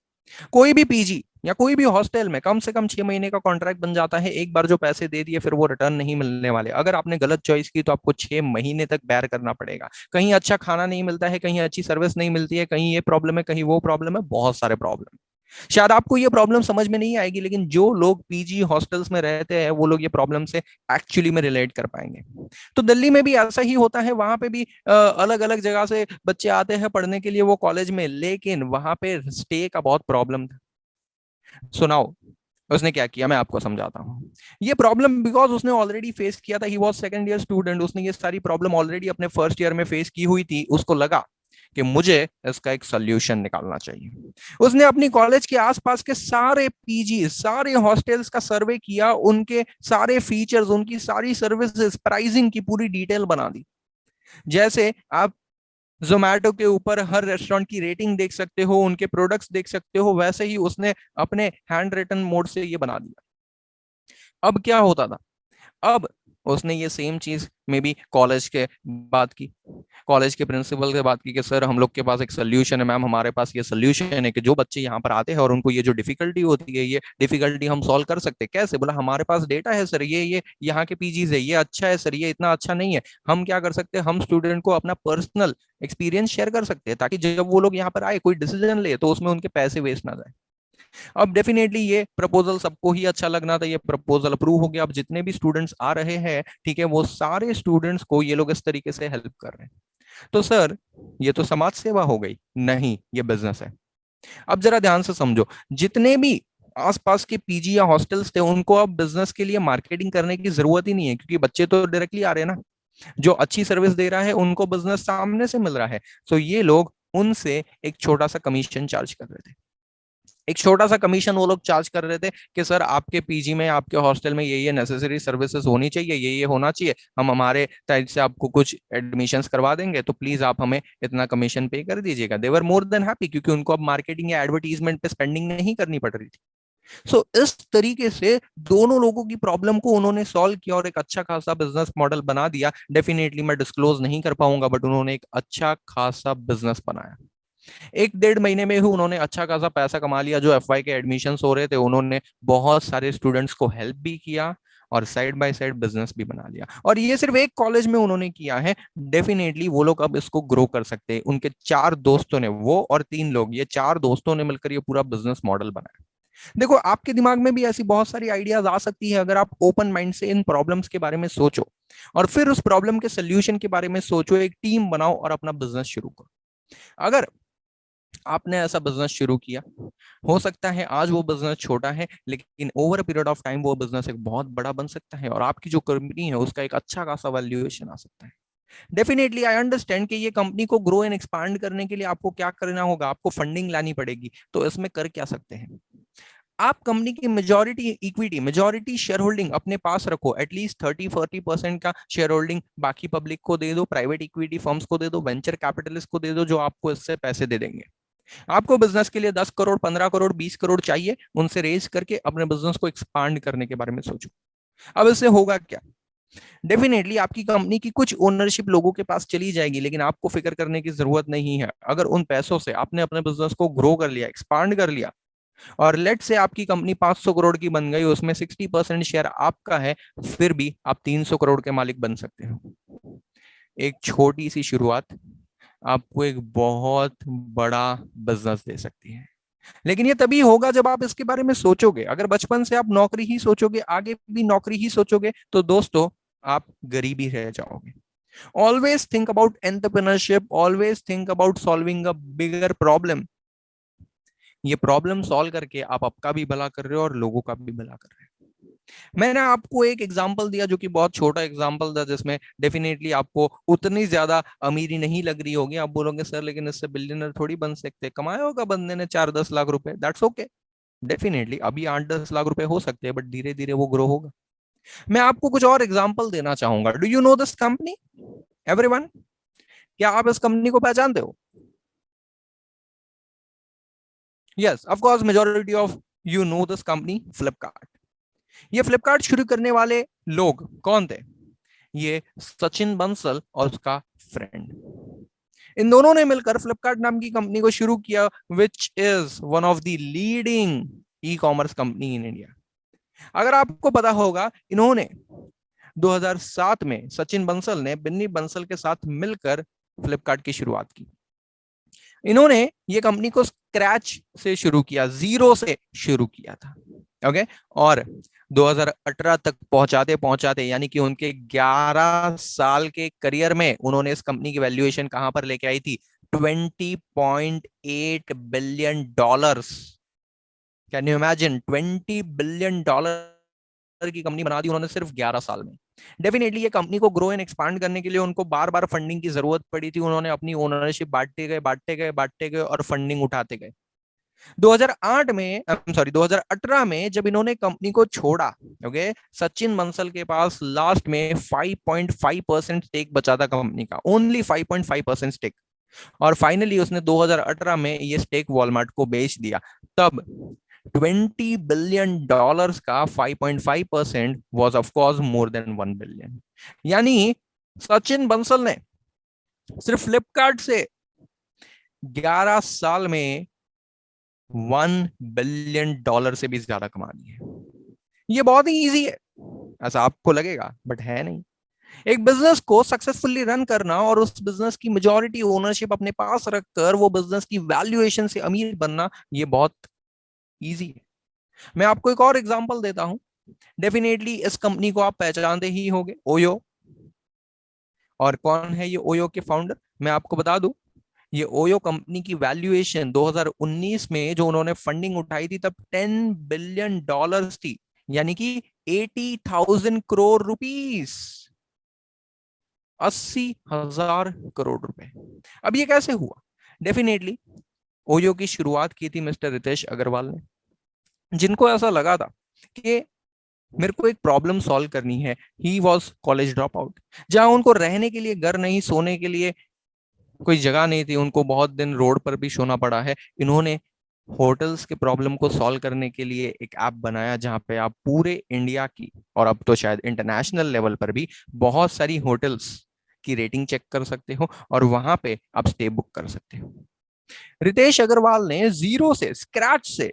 कोई भी पीजी या कोई भी हॉस्टल में कम से कम 6 महीने का कॉन्ट्रैक्ट बन जाता है। एक बार जो पैसे दे दिए फिर वो रिटर्न नहीं मिलने वाले। अगर आपने गलत चॉइस की तो आपको 6 महीने तक बेयर करना पड़ेगा। कहीं अच्छा खाना नहीं मिलता है, कहीं अच्छी सर्विस नहीं मिलती है, कहीं ये प्रॉब्लम है, कहीं वो प्रॉब्लम है, बहुत सारे प्रॉब्लम। शायद आपको ये प्रॉब्लम समझ में नहीं आएगी, लेकिन जो लोग पीजी हॉस्टल्स में रहते हैं वो लोग ये प्रॉब्लम से एक्चुअली में रिलेट कर पाएंगे। तो दिल्ली में भी ऐसा ही होता है। वहां पे भी अलग अलग जगह से बच्चे आते हैं पढ़ने के लिए वो कॉलेज में, लेकिन वहां पे स्टे का बहुत प्रॉब्लम था। सुनाओ उसने क्या किया, मैं आपको समझाता हूँ। ये प्रॉब्लम बिकॉज उसने ऑलरेडी फेस किया था। He was second year student, उसने ये सारी प्रॉब्लम ऑलरेडी अपने फर्स्ट ईयर में फेस की हुई थी। उसको लगा कि मुझे इसका एक सोल्यूशन निकालना चाहिए। उसने अपनी कॉलेज के आसपास के सारे पीजी, सारे हॉस्टल्स का सर्वे किया, उनके सारे फीचर्स, उनकी सारी सर्विसेज, प्राइसिंग की पूरी डिटेल बना दी। जैसे आप जोमैटो के ऊपर हर रेस्टोरेंट की रेटिंग देख सकते हो, उनके प्रोडक्ट्स देख सकते हो, वैसे ही उसने अपने हैंड रिटन मोड से ये बना दिया। अब क्या होता था, अब उसने ये सेम चीज में भी कॉलेज के बात की, कॉलेज के प्रिंसिपल से बात की कि सर हम लोग के पास एक सोल्यूशन है मैम, हमारे पास ये सोल्यूशन है कि जो बच्चे यहाँ पर आते हैं और उनको ये जो डिफिकल्टी होती है, ये डिफिकल्टी हम सॉल्व कर सकते हैं। कैसे? बोला हमारे पास डेटा है सर, ये यहाँ के पीजीज है, ये अच्छा है सर, ये इतना अच्छा नहीं है। हम क्या कर सकते हैं, हम स्टूडेंट को अपना पर्सनल एक्सपीरियंस शेयर कर सकते हैं ताकि जब वो लोग यहाँ पर आए कोई डिसीजन ले तो उसमें उनके पैसे वेस्ट ना जाए। अब डेफिनेटली ये प्रपोजल सबको ही अच्छा लगना था। ये प्रपोजल अप्रूव हो गया। अब जितने भी स्टूडेंट्स आ रहे हैं, ठीक है, वो सारे स्टूडेंट्स को ये लोग इस तरीके से हेल्प कर रहे हैं। तो सर ये तो समाज सेवा हो गई? नहीं, ये बिजनेस है। अब जरा ध्यान से समझो, जितने भी आसपास के पीजी या हॉस्टल्स थे उनको अब बिजनेस के लिए मार्केटिंग करने की जरूरत ही नहीं है, क्योंकि बच्चे तो डायरेक्टली आ रहे हैं ना। जो अच्छी सर्विस दे रहा है उनको बिजनेस सामने से मिल रहा है, तो ये लोग उनसे एक छोटा सा कमीशन चार्ज कर रहे थे। एक छोटा सा कमीशन वो लोग चार्ज कर रहे थे कि सर आपके पीजी में, आपके हॉस्टल में ये नेसेसरी सर्विसेज होनी चाहिए, ये होना चाहिए, हम हमारे साइड से आपको कुछ एडमिशंस करवा देंगे, तो प्लीज आप हमें इतना कमीशन पे कर दीजिएगा। दे वर मोर देन हैप्पी, क्योंकि उनको अब मार्केटिंग या एडवर्टीजमेंट पे स्पेंडिंग नहीं करनी पड़ रही थी। सो इस तरीके से दोनों लोगों की प्रॉब्लम को उन्होंने सॉल्व किया और एक अच्छा खासा बिजनेस मॉडल बना दिया। डेफिनेटली मैं डिस्क्लोज नहीं कर पाऊंगा, बट उन्होंने एक अच्छा खासा बिजनेस बनाया। 1-1.5 महीने में ही उन्होंने अच्छा खासा पैसा कमा लिया। जो एफवाई के एडमिशन हो रहे थे, उन्होंने बहुत सारे स्टूडेंट्स को हेल्प भी किया और साइड बाय साइड बिजनेस भी बना लिया। और ये सिर्फ एक कॉलेज में उन्होंने किया है। डेफिनेटली वो लोग अब इसको ग्रो कर सकते हैं। उनके 4 दोस्तों ने, वो और 3 लोग, ये 4 दोस्तों ने मिलकर ये पूरा बिजनेस मॉडल बनाया। देखो, आपके दिमाग में भी ऐसी बहुत सारी आइडियाज आ सकती है अगर आप ओपन माइंड से इन प्रॉब्लम्स के बारे में सोचो और फिर उस प्रॉब्लम के सोल्यूशन के बारे में सोचो, एक टीम बनाओ और अपना बिजनेस शुरू करो। अगर आपने ऐसा बिजनेस शुरू किया, हो सकता है आज वो बिजनेस छोटा है, लेकिन over a period of time वो बिजनेस एक बहुत बड़ा बन सकता है और आपकी जो कंपनी है उसका एक अच्छा खासा वैल्यूएशन आ सकता है। डेफिनेटली आई अंडरस्टैंड कि ये कंपनी को ग्रो एंड एक्सपांड करने के लिए आपको क्या करना होगा, आपको फंडिंग लानी पड़ेगी। तो इसमें कर क्या सकते हैं, आप कंपनी की majority equity, majority share holding अपने पास रखो। एटलीस्ट 30-40% का शेयर होल्डिंग बाकी पब्लिक को दे दो, प्राइवेट इक्विटी फर्म्स को दे दो, वेंचर कैपिटलिस्ट को दे दो, जो आपको इससे पैसे दे देंगे। आपको बिजनेस के लिए 10 करोड़, 15 करोड़, 20 करोड़ चाहिए, उनसे रेज करके अपने बिजनेस को एक्सपांड करने के बारे में सोचो। अब इससे होगा क्या, डेफिनेटली आपकी कंपनी की कुछ ओनरशिप लोगों के पास चली जाएगी, लेकिन आपको फिक्र करने की जरूरत नहीं है। अगर उन पैसों से आपने अपने बिजनेस को ग्रो कर लिया, एक्सपांड कर लिया, और लेट से आपकी कंपनी 500 करोड़ की बन गई, उसमें 60% शेयर आपका है, फिर भी आप 300 करोड़ के मालिक बन सकते हो। एक छोटी सी शुरुआत आपको एक बहुत बड़ा बिजनेस दे सकती है। लेकिन ये तभी होगा जब आप इसके बारे में सोचोगे। अगर बचपन से आप नौकरी ही सोचोगे, आगे भी नौकरी ही सोचोगे, तो दोस्तों आप गरीबी रह जाओगे। Always think about entrepreneurship, always think about solving a bigger problem. ये प्रॉब्लम सॉल्व करके आप आपका भी भला कर रहे हो और लोगों का भी भला कर रहे हो। मैंने आपको एक एग्जांपल दिया जो कि बहुत छोटा एग्जांपल था, जिसमें डेफिनेटली आपको उतनी ज्यादा अमीरी नहीं लग रही होगी। आप बोलोगे सर लेकिन इससे बिलियनर थोड़ी बन सकते, कमाया होगा बंदे ने 4-10 लाख रुपए, दैट्स ओके। डेफिनेटली अभी 8-10 लाख रुपए हो सकते हैं, बट धीरे धीरे वो ग्रो होगा। मैं आपको कुछ और एग्जाम्पल देना चाहूंगा। Do you know this company everyone? क्या आप इस कंपनी को पहचानते हो? Yes, of course majority of you know this company, Flipkart. ये फ्लिपकार्ट शुरू करने वाले लोग कौन थे? ये सचिन बंसल और उसका फ्रेंड, इन दोनों ने मिलकर फ्लिपकार्ट नाम की कंपनी को शुरू किया, which is one of the leading e commerce company in India. अगर आपको पता होगा, इन्होंने 2007 में सचिन बंसल ने बिन्नी बंसल के साथ मिलकर फ्लिपकार्ट की शुरुआत की। इन्होंने ये कंपनी को स्क्रैच से शुरू किया, जीरो से शुरू किया था। ओके, और 2018 तक पहुंचाते पहुंचाते, यानी कि उनके 11 साल के करियर में, उन्होंने इस कंपनी की वैल्यूएशन कहां पर लेके आई थी? $20.8 billion. Can you imagine? $20 billion की कंपनी बना दी उन्होंने सिर्फ 11 साल में। डेफिनेटली ये कंपनी को ग्रो एंड एक्सपांड करने के लिए उनको बार बार फंडिंग की जरूरत पड़ी थी। उन्होंने अपनी ओनरशिप बांटते गए और फंडिंग उठाते गए। 2018 में जब इन्होंने कंपनी को छोड़ा, ओके, सचिन बंसल के पास लास्ट में 5.5% स्टेक बचा था कंपनी का, ओनली 5.5% स्टेक। और फाइनली उसने 2018 में ये स्टेक वॉलमार्ट को बेच दिया। तब $20 बिलियन का 5.5% was of course more than 1 billion. यानी सचिन बंसल ने सिर्फ फ्लिपकार्ट से 11 साल में $1 बिलियन से भी ज्यादा कमा लिए। ये बहुत ही इजी है, ऐसा आपको लगेगा, बट है नहीं। एक बिजनेस को सक्सेसफुली रन करना और उस बिजनेस की मेजॉरिटी ओनरशिप अपने पास रखकर वो बिजनेस की वैल्यूएशन से अमीर बनना, ये बहुत इजी है। मैं आपको एक और एग्जांपल देता हूं। डेफिनेटली इस कंपनी को आप पहचानते ही होंगे, ओयो। और कौन है ये ओयो के फाउंडर? मैं आपको बता दूं, ये ओयो कंपनी की वैल्यूएशन 2019 में जो उन्होंने फंडिंग उठाई थी तब $10 बिलियन थी, यानी कि 80,000 करोड़ रुपीस, 80,000 करोड़ रुपए। अब ये कैसे हुआ? डेफिनेटली ओयो की शुरुआत की थी मिस्टर रितेश अग्रवाल ने, जिनको ऐसा लगा था कि मेरे को एक प्रॉब्लम सॉल्व करनी है। He was college drop out, जहां उनको रहने के लिए घर नहीं, सोने के लिए कोई जगह नहीं थी, उनको बहुत दिन रोड पर भी सोना पड़ा है। इन्होंने होटल्स के प्रॉब्लम को सॉल्व करने के लिए एक ऐप बनाया जहां पे आप पूरे इंडिया की और अब तो शायद इंटरनेशनल लेवल पर भी बहुत सारी होटल्स की रेटिंग चेक कर सकते हो और वहां पे आप स्टे बुक कर सकते हो। रितेश अग्रवाल ने जीरो से, स्क्रैच से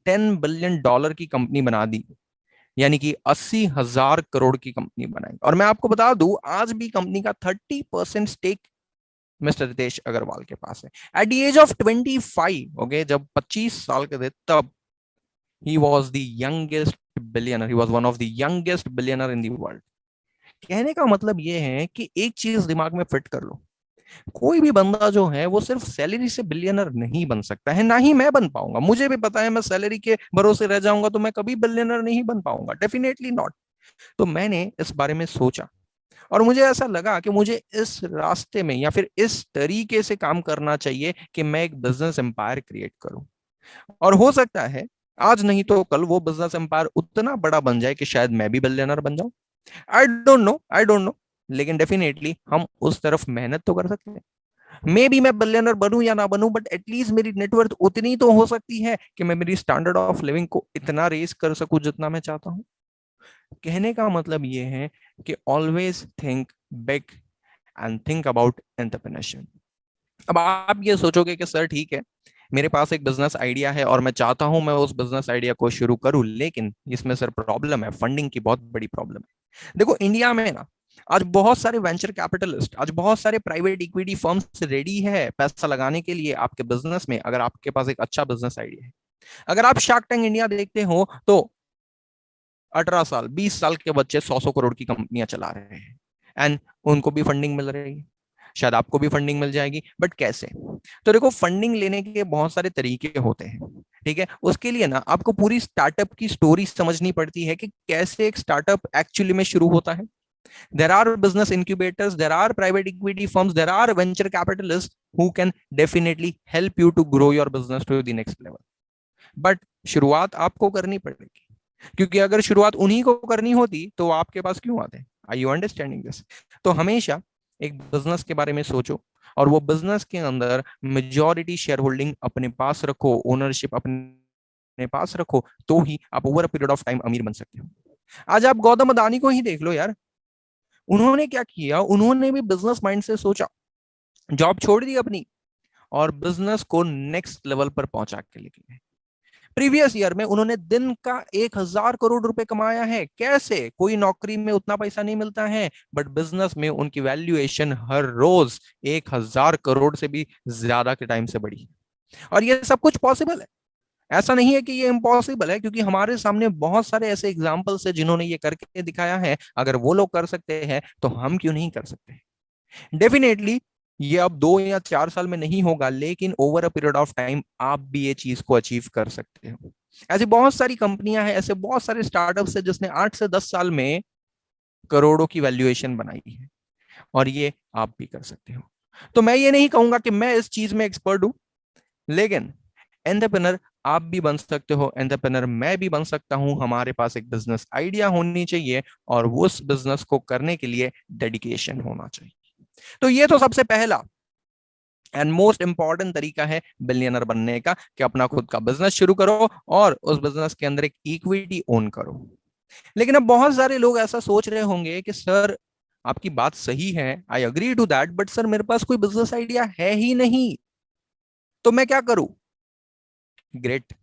$10 बिलियन की कंपनी बना दी, यानी कि 80,000 करोड़ की कंपनी बनाई। और मैं आपको बता दूं, आज भी कंपनी का 30% स्टेक मिस्टर रितेश अग्रवाल के पास है। At the age of 25, okay, जब 25 साल के थे तब he was the youngest billionaire, he was one of the youngest billionaire in the world। कहने का मतलब ये है कि एक चीज दिमाग में फिट कर लो, कोई भी बंदा जो है वो सिर्फ सैलरी से बिलियनर नहीं बन सकता है, ना ही मैं बन पाऊंगा। मुझे भी पता है मैं सैलरी के भरोसे रह जाऊंगा तो मैं कभी बिलियनर नहीं बन पाऊंगा, डेफिनेटली नॉट। तो मैंने इस बारे में सोचा और मुझे ऐसा लगा कि मुझे इस रास्ते में या फिर इस तरीके से काम करना चाहिए कि मैं एक बिजनेस एम्पायर क्रिएट करूं। और हो सकता है आज नहीं तो कल वो बिजनेस एम्पायर उतना बड़ा बन जाए कि शायद मैं भी बिलियनर बन जाऊं। आई डोंट नो, लेकिन डेफिनेटली हम उस तरफ मेहनत तो कर सकते हैं। मे बी मैं बिलियनर बनूं या ना बनूं, बट एटलीस्ट मेरी नेटवर्थ उतनी तो हो सकती है कि मैं मेरी स्टैंडर्ड ऑफ लिविंग को इतना रेस कर सकूं जितना मैं चाहता हूं। कहने का मतलब ये है कि always think big and think about entrepreneurship. अब आप ये सोचोगे कि सर ठीक है, मेरे पास एक बिजनेस आइडिया है और मैं चाहता हूं मैं उस बिजनेस आइडिया को शुरू करूं, लेकिन इसमें सर प्रॉब्लम है, फंडिंग की बहुत बड़ी प्रॉब्लम है। देखो इंडिया में ना आज बहुत सारे वेंचर कैपिटलिस्ट, आज बहुत सारे प्राइवेट इक्विटी फर्म्स रेडी है पैसा लगाने के लिए आपके बिजनेस में, अगर आपके पास एक अच्छा बिजनेस आइडिया है। अगर आप शार्क टैंक इंडिया देखते हो तो 18 साल 20 साल के बच्चे 100 करोड़ की कंपनियां चला रहे हैं एंड उनको भी फंडिंग मिल रही है। शायद आपको भी फंडिंग मिल जाएगी, बट कैसे? तो देखो फंडिंग लेने के बहुत सारे तरीके होते हैं, ठीक है। उसके लिए ना आपको पूरी स्टार्टअप की स्टोरी समझनी पड़ती है कि कैसे एक स्टार्टअप एक्चुअली में शुरू होता है। There are business incubators, there are private equity firms, there are venture capitalists who can definitely help you to grow your business to the next level। But शुरुआत आपको करनी पड़ेगी, क्योंकि अगर शुरुआत उन्हीं को करनी होती तो आपके पास क्यों आते? Are you understanding this? तो हमेशा एक बिजनेस के बारे में सोचो और वो बिजनेस के अंदर मेजॉरिटी शेयर होल्डिंग अपने पास रखो, ओनरशिप अपने पास रखो, तो ही आप over a period of time अमीर बन सकते हो। आज आप गौतम अदानी को ही देख लो यार, उन्होंने क्या किया, उन्होंने भी बिजनेस माइंड से सोचा, जॉब छोड़ दी अपनी और बिजनेस को नेक्स्ट लेवल पर पहुंचा के लेके गए। प्रीवियस ईयर में उन्होंने दिन का 1,000 करोड़ रुपए कमाया है। कैसे? कोई नौकरी में उतना पैसा नहीं मिलता है, बट बिजनेस में उनकी वैल्यूएशन हर रोज 1,000 करोड़ से भी ज्यादा के टाइम से बढ़ी। और ये सब कुछ पॉसिबल है, ऐसा नहीं है कि ये इम्पॉसिबल है, क्योंकि हमारे सामने बहुत सारे ऐसे एग्जाम्पल्स है जिन्होंने ये करके दिखाया है। अगर वो लोग कर सकते हैं तो हम क्यों नहीं कर सकते? डेफिनेटली ये अब 2 या 4 साल में नहीं होगा, लेकिन over a period of time आप भी ये चीज को अचीव कर सकते हो। ऐसी बहुत सारी कंपनियां हैं, ऐसे बहुत सारे स्टार्टअप्स है जिसने 8 से 10 साल में करोड़ों की वैल्यूएशन बनाई है, और ये आप भी कर सकते हो। तो मैं ये नहीं कहूंगा कि मैं इस चीज में एक्सपर्ट हूं, लेकिन एंटरप्रेन्योर आप भी बन सकते हो, एंटरप्रेन्योर मैं भी बन सकता हूं। हमारे पास एक बिजनेस आइडिया होनी चाहिए और उस बिजनेस को करने के लिए डेडिकेशन होना चाहिए। तो ये तो सबसे पहला एंड मोस्ट इंपॉर्टेंट तरीका है बिलियनर बनने का, कि अपना खुद का बिजनेस शुरू करो और उस बिजनेस के अंदर एक इक्विटी ओन करो। लेकिन अब बहुत सारे लोग ऐसा सोच रहे होंगे कि सर आपकी बात सही है, I agree to that, but sir मेरे पास कोई बिजनेस आइडिया है ही नहीं, तो मैं क्या करूं? ग्रेट,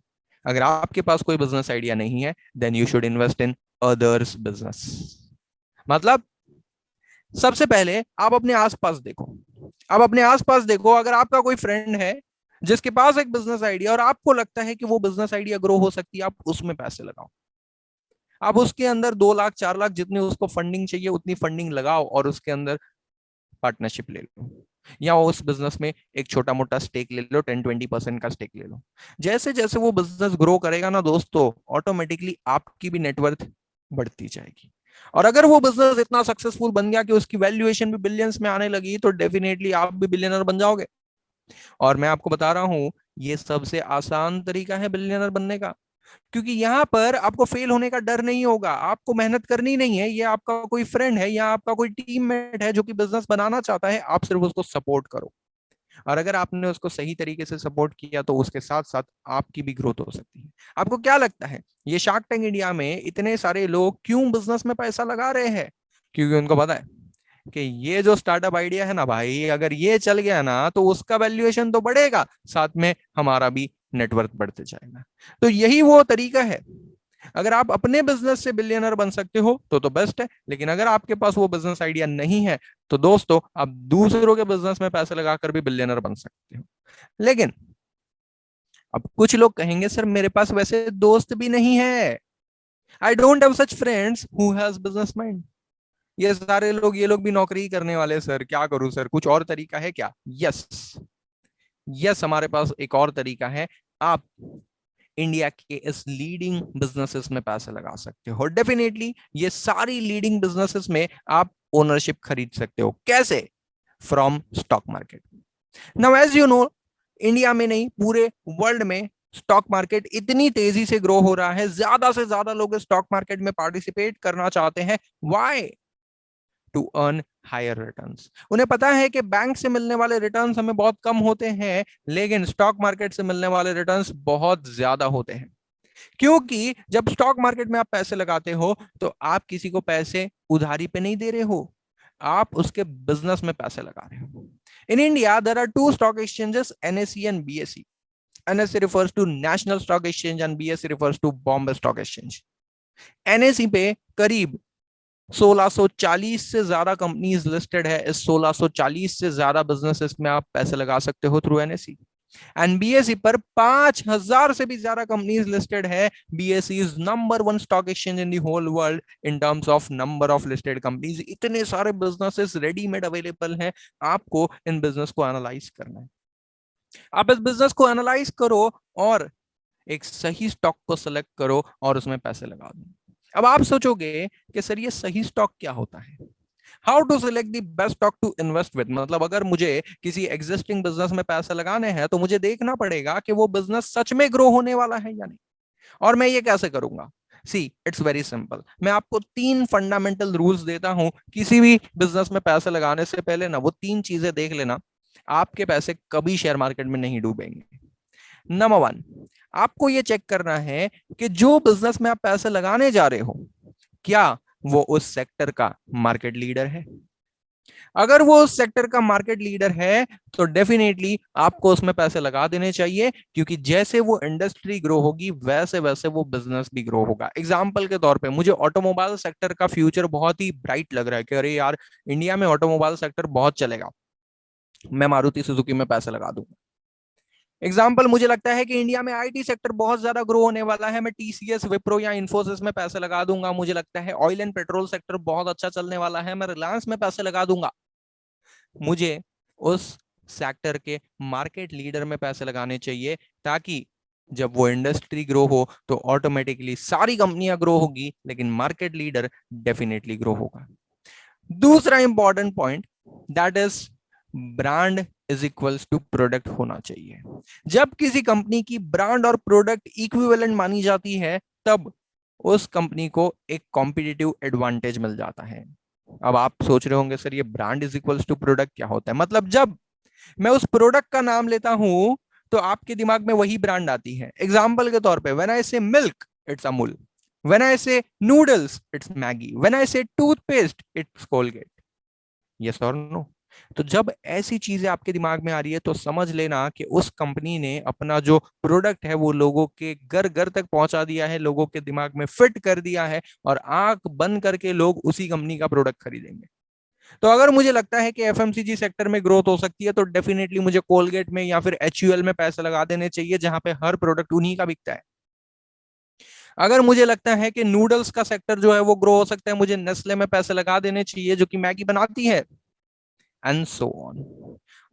अगर आपके पास कोई बिजनेस आइडिया नहीं है then you should invest in others business. मतलब सबसे पहले आप अपने आसपास देखो, आप अपने आसपास देखो, अगर आपका कोई फ्रेंड है जिसके पास एक बिजनेस आइडिया और आपको लगता है कि वो बिजनेस आइडिया ग्रो हो सकती है, आप उसमें पैसे लगाओ। आप उसके अंदर 2 लाख 4 लाख जितनी उसको फंडिंग चाहिए उतनी फंडिंग लगाओ और उसके अंदर पार्टनरशिप ले लो, या उस बिजनेस में एक छोटा मोटा स्टेक ले लो, 10-20% का स्टेक ले लो। जैसे जैसे वो बिजनेस ग्रो करेगा ना दोस्तों, ऑटोमेटिकली आपकी भी नेटवर्थ बढ़ती जाएगी। और अगर वो बिजनेस इतना सक्सेसफुल बन गया कि उसकी वैल्यूएशन भी बिलियंस में आने लगी, तो डेफिनेटली आप भी बिलियनर बन जाओगे। और मैं आपको बता रहा हूं, ये सबसे आसान तरीका है बिलियनर बनने का, क्योंकि यहाँ पर आपको फेल होने का डर नहीं होगा, आपको मेहनत करनी नहीं है। ये आपका कोई फ्रेंड है या आपका कोई टीममेट है जो कि बिजनेस बनाना चाहता है, आप सिर्फ उसको सपोर्ट करो। और अगर आपने उसको सही तरीके से सपोर्ट किया तो उसके साथ साथ आपकी भी ग्रोथ हो सकती है। आपको क्या लगता है, ये शार्क टैंक इंडिया में इतने सारे लोग क्यों बिजनेस में पैसा लगा रहे हैं? क्योंकि उनको पता है कि ये जो स्टार्टअप आइडिया है ना भाई, अगर ये चल गया ना तो उसका वैल्यूएशन तो बढ़ेगा, साथ में हमारा भी नेटवर्क बढ़ते जाएगा। तो यही वो तरीका है। अगर आप अपने बिजनेस से बिलियनर बन सकते हो तो बेस्ट है, लेकिन अगर आपके पास वो बिजनेस आइडिया नहीं है तो दोस्तों आप दूसरों के बिजनेस में पैसे लगाकर भी बिलियनर बन सकते हो। लेकिन अब कुछ लोग कहेंगे सर मेरे पास वैसे दोस्त भी नहीं है, I don't have such friends who has business mind. ये सारे लोग, ये लोग भी नौकरी ही करने वाले, सर क्या करूं सर, कुछ और तरीका है क्या? यस यस, हमारे पास एक और तरीका है। आप इंडिया के इस लीडिंग बिजनेसेस में पैसे लगा सकते हो। डेफिनेटली ये सारी लीडिंग बिजनेसेस में आप ओनरशिप खरीद सकते हो। कैसे? From stock market. Now as you know, India में नहीं पूरे वर्ल्ड में स्टॉक मार्केट इतनी तेजी से ग्रो हो रहा है, ज्यादा से ज्यादा लोग स्टॉक मार्केट में पार्टिसिपेट करना चाहते हैं। Why? To earn higher returns. उन्हें पता है कि बैंक से मिलने वाले रिटर्न्स हमें बहुत कम होते हैं, लेकिन स्टॉक मार्केट से मिलने वाले रिटर्न्स बहुत ज्यादा होते हैं। क्योंकि जब स्टॉक मार्केट में आप पैसे लगाते हो तो आप किसी को पैसे उधारी पे नहीं दे रहे हो, आप उसके बिजनेस में पैसे लगा रहे हो। In India there are two stock exchanges, NSE and BSE. NSE refers to National Stock Exchange and BSE refers to Bombay Stock Exchange. NSE पे करीब 1640 से ज्यादा कंपनीज लिस्टेड है। इस 1640 से ज्यादा बिजनेसेस में आप पैसे लगा सकते हो थ्रू NSE। एंड BSE पर 5000 से भी ज्यादा कंपनीज लिस्टेड है। BSE is number 1 stock exchange in the whole world in terms of number of listed companies. इतने सारे बिजनेसेस रेडीमेड अवेलेबल हैं, आपको इन बिजनेस को एनालाइज करना है। आप इस बिजनेस को एनालाइज करो और एक सही स्टॉक को सिलेक्ट करो और उसमें पैसे लगा दो। अब आप सोचोगे कि सर ये सही स्टॉक क्या होता है? How to select the best stock to invest with. मतलब अगर मुझे किसी एग्जिस्टिंग बिजनेस में पैसे लगाने हैं तो मुझे देखना पड़ेगा कि वो बिजनेस सच में ग्रो होने वाला है या नहीं। और मैं ये कैसे करूंगा? See it's very simple. मैं आपको 3 फंडामेंटल रूल्स देता हूं। किसी भी बिजनेस में पैसे लगाने से पहले ना वो 3 चीजें देख लेना, आपके पैसे कभी शेयर मार्केट में नहीं डूबेंगे। नंबर 1, आपको ये चेक करना है कि जो बिजनेस में आप पैसे लगाने जा रहे हो क्या वो उस सेक्टर का मार्केट लीडर है। अगर वो उस सेक्टर का मार्केट लीडर है तो डेफिनेटली आपको उसमें पैसे लगा देने चाहिए, क्योंकि जैसे वो इंडस्ट्री ग्रो होगी वैसे वैसे वो बिजनेस भी ग्रो होगा। एग्जांपल के तौर पे मुझे ऑटोमोबाइल सेक्टर का फ्यूचर बहुत ही ब्राइट लग रहा है कि अरे यार इंडिया में ऑटोमोबाइल सेक्टर बहुत चलेगा, मैं मारुति सुजुकी में पैसे लगा दूंगा। एग्जाम्पल, मुझे लगता है कि इंडिया में IT सेक्टर बहुत ज्यादा ग्रो होने वाला है, मैं TCS, विप्रो या इन्फोसिस में पैसे लगा दूंगा। मुझे लगता है ऑयल एंड पेट्रोल सेक्टर बहुत अच्छा चलने वाला है, मैं रिलायंस में पैसे लगा दूंगा। मुझे उस सेक्टर के मार्केट लीडर में पैसे लगाने चाहिए, ताकि जब वो इंडस्ट्री ग्रो हो तो ऑटोमेटिकली सारी कंपनियां ग्रो होगी, लेकिन मार्केट लीडर डेफिनेटली ग्रो होगा। दूसरा important point, that is brand is equals to product होना चाहिए। जब किसी कंपनी की ब्रांड और प्रोडक्ट इक्विवेलेंट मानी जाती है तब उस कंपनी को एक कॉम्पिटिटिव एडवांटेज मिल जाता है। अब आप सोच रहे होंगे सर ये brand is equals to product क्या होता है? मतलब जब मैं उस प्रोडक्ट का नाम लेता हूं तो आपके दिमाग में वही ब्रांड आती है। एग्जाम्पल के तौर पे when I say milk it's Amul, when I say noodles it's Maggi, when I say toothpaste it's Colgate. Yes or no? तो जब ऐसी चीजें आपके दिमाग में आ रही है तो समझ लेना कि उस कंपनी ने अपना जो प्रोडक्ट है वो लोगों के घर घर तक पहुंचा दिया है, लोगों के दिमाग में फिट कर दिया है और आंख बंद करके लोग उसी कंपनी का प्रोडक्ट खरीदेंगे। तो अगर मुझे लगता है कि FMCG सेक्टर में ग्रोथ हो सकती है तो डेफिनेटली मुझे कोलगेट में या फिर HUL में पैसे लगा देने चाहिए, जहां पे हर प्रोडक्ट उन्हीं का बिकता है। अगर मुझे लगता है कि नूडल्स का सेक्टर जो है वो ग्रो हो सकता है, मुझे नेस्ले में पैसे लगा देने चाहिए जो कि मैगी बनाती है। And so on.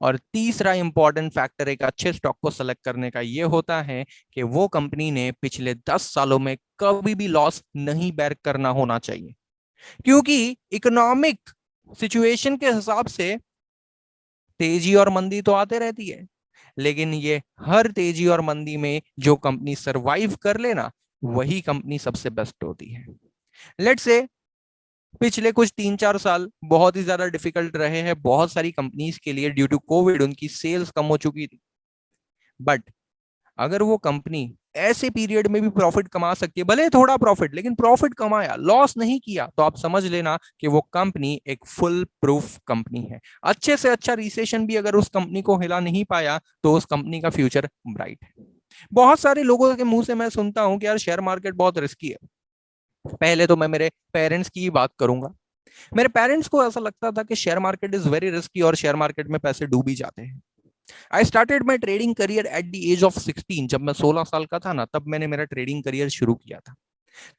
और तीसरा इंपॉर्टेंट फैक्टर एक अच्छे स्टॉक को सेलेक्ट करने का ये होता है कि वो कंपनी ने पिछले 10 सालों में कभी भी लॉस नहीं बेयर करना होना चाहिए, क्योंकि इकोनॉमिक सिचुएशन के हिसाब से तेजी और मंदी तो आते रहती है, लेकिन ये हर तेजी और मंदी में जो कंपनी सरवाइव कर लेना वही कंपनी सबसे बेस्ट होती है। लेट्स से पिछले कुछ 3-4 साल बहुत ही ज्यादा डिफिकल्ट रहे हैं बहुत सारी कंपनीज के लिए, ड्यू टू कोविड उनकी सेल्स कम हो चुकी थी, बट अगर वो कंपनी ऐसे पीरियड में भी प्रॉफिट कमा सकती है, भले थोड़ा प्रॉफिट लेकिन प्रॉफिट कमाया, लॉस नहीं किया, तो आप समझ लेना कि वो कंपनी एक फुल प्रूफ कंपनी है। अच्छे से अच्छा रिसेशन भी अगर उस कंपनी को हिला नहीं पाया तो उस कंपनी का फ्यूचर ब्राइट है। बहुत सारे लोगों के मुंह से मैं सुनता हूं कि यार शेयर मार्केट बहुत रिस्की है। पहले तो मैं मेरे पेरेंट्स की ही बात करूंगा। मेरे पेरेंट्स को ऐसा लगता था कि share market is very risky और शेयर मार्केट में पैसे डूब ही जाते हैं। I started my trading career at the age of 16। जब मैं 16 साल का था ना, तब मैंने मेरा ट्रेडिंग करियर शुरू किया था।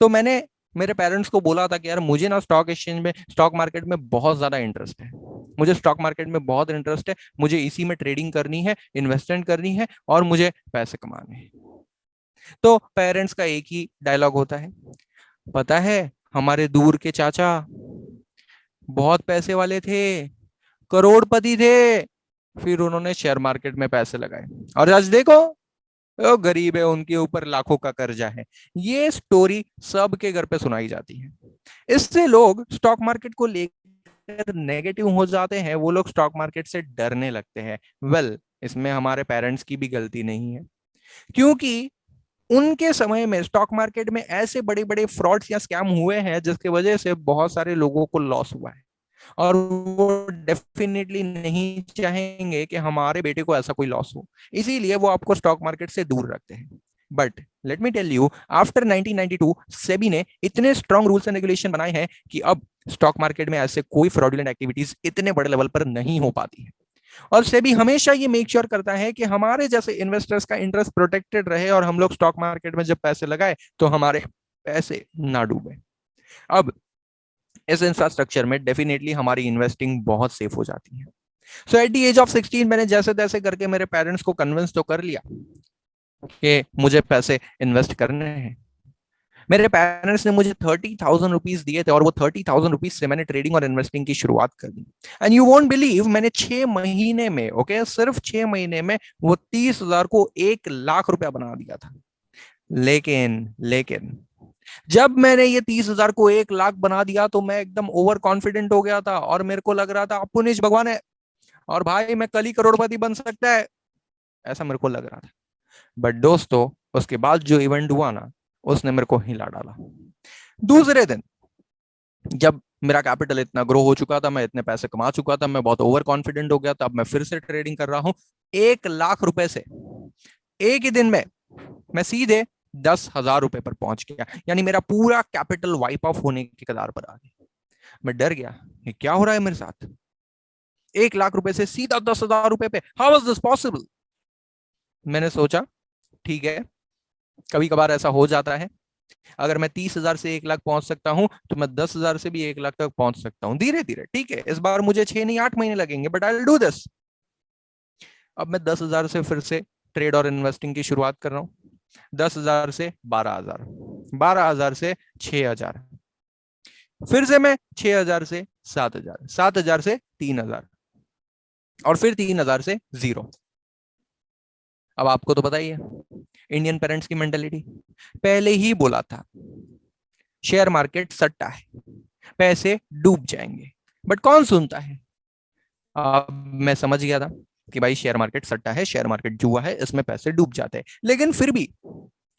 तो मैंने मेरे पेरेंट्स को बोला था कि यार मुझे ना स्टॉक एक्सचेंज में, स्टॉक मार्केट में बहुत ज्यादा इंटरेस्ट है, मुझे स्टॉक मार्केट में बहुत इंटरेस्ट है, मुझे इसी में ट्रेडिंग करनी है, इन्वेस्टमेंट करनी है और मुझे पैसे कमाने हैं। तो पेरेंट्स का एक ही डायलॉग होता है, पता है हमारे दूर के चाचा बहुत पैसे वाले थे, करोड़पति थे, फिर उन्होंने शेयर मार्केट में पैसे लगाए और आज देखो वो गरीब है, उनके ऊपर लाखों का कर्जा है। ये स्टोरी सबके घर पे सुनाई जाती है। इससे लोग स्टॉक मार्केट को लेकर नेगेटिव हो जाते हैं, वो लोग स्टॉक मार्केट से डरने लगते हैं। वेल, इसमें हमारे पेरेंट्स की भी गलती नहीं है, क्योंकि उनके समय में स्टॉक मार्केट में ऐसे बड़े बड़े फ्रॉड्स या स्कैम हुए हैं जिसकी वजह से बहुत सारे लोगों को लॉस हुआ है, और वो डेफिनेटली नहीं चाहेंगे कि हमारे बेटे को ऐसा कोई लॉस हो, इसीलिए वो आपको स्टॉक मार्केट से दूर रखते हैं। But let me tell you, after 1992 SEBI ने इतने स्ट्रॉन्ग रूल्स एंड रेगुलेशन बनाए हैं कि अब स्टॉक मार्केट में ऐसे कोई फ्रॉडुलेंट एक्टिविटीज इतने बड़े लेवल पर नहीं हो पाती है। और सेबी हमेशा ये मेक श्योर करता है कि हमारे जैसे इन्वेस्टर्स का इंटरेस्ट प्रोटेक्टेड रहे और हम लोग स्टॉक मार्केट में जब पैसे लगाए तो हमारे पैसे ना डूबे। अब इस इंफ्रास्ट्रक्चर में डेफिनेटली हमारी इन्वेस्टिंग बहुत सेफ हो जाती है। सो एट द एज ऑफ 16 मैंने जैसे तैसे करके मेरे पेरेंट्स को कन्विंस तो कर लिया कि मुझे पैसे इन्वेस्ट करने हैं। मेरे पेरेंट्स ने मुझे 30,000 रुपीज दिए थे और वो 30,000 रुपीज से मैंने ट्रेडिंग और इन्वेस्टिंग की शुरुआत कर दी। एंड यू वोंट बिलीव, मैंने 6 महीने में, ओके, सिर्फ 6 महीने में वो 30,000 को 1 लाख रुपया बना दिया था। लेकिन जब मैंने ये 30,000 को 1 लाख बना दिया तो मैं एकदम ओवर कॉन्फिडेंट हो गया था और मेरे को लग रहा था पुनिश भगवान है और भाई मैं कल ही करोड़पति बन सकता है, ऐसा मेरे को लग रहा था। बट दोस्तों, उसके बाद जो इवेंट हुआ ना, उसने मेरे को हिला डाला। दूसरे दिन जब मेरा कैपिटल इतना ग्रो हो चुका था, मैं इतने पैसे कमा चुका था, मैं बहुत ओवर कॉन्फिडेंट हो गया था, अब मैं फिर से ट्रेडिंग कर रहा हूं। 1 लाख रुपए से एक ही दिन में मैं सीधे 10,000 रुपए पर पहुंच गया, यानी मेरा पूरा कैपिटल वाइप ऑफ होने की कगार पर आ गया। मैं डर गया, ये क्या हो रहा है मेरे साथ? 1 लाख रुपए से सीधा 10,000 रुपए पे, हाउ वाज दिस पॉसिबल? मैंने सोचा ठीक है, कभी कभार ऐसा हो जाता है, अगर मैं 30,000 से 1 लाख पहुंच सकता हूं तो मैं 10,000 से भी 1 लाख तक पहुंच सकता हूं धीरे धीरे। ठीक है, इस बार मुझे 6 नहीं 8 महीने लगेंगे, but I will do this. अब मैं 10,000 से फिर से ट्रेड और इन्वेस्टिंग की शुरुआत कर रहा हूं। 10,000 से 12,000, 12,000 से 6,000, फिर से मैं 6,000 से 7,000, 7,000 से 3,000 और फिर 3,000 से 0। अब आपको तो पता ही है इंडियन पेरेंट्स की मेंटालिटी, पहले ही बोला था शेयर मार्केट सट्टा है, पैसे डूब जाएंगे, बट कौन सुनता है। अब मैं समझ गया था कि भाई शेयर मार्केट सट्टा है, शेयर मार्केट जुआ है, इसमें पैसे डूब जाते हैं। लेकिन फिर भी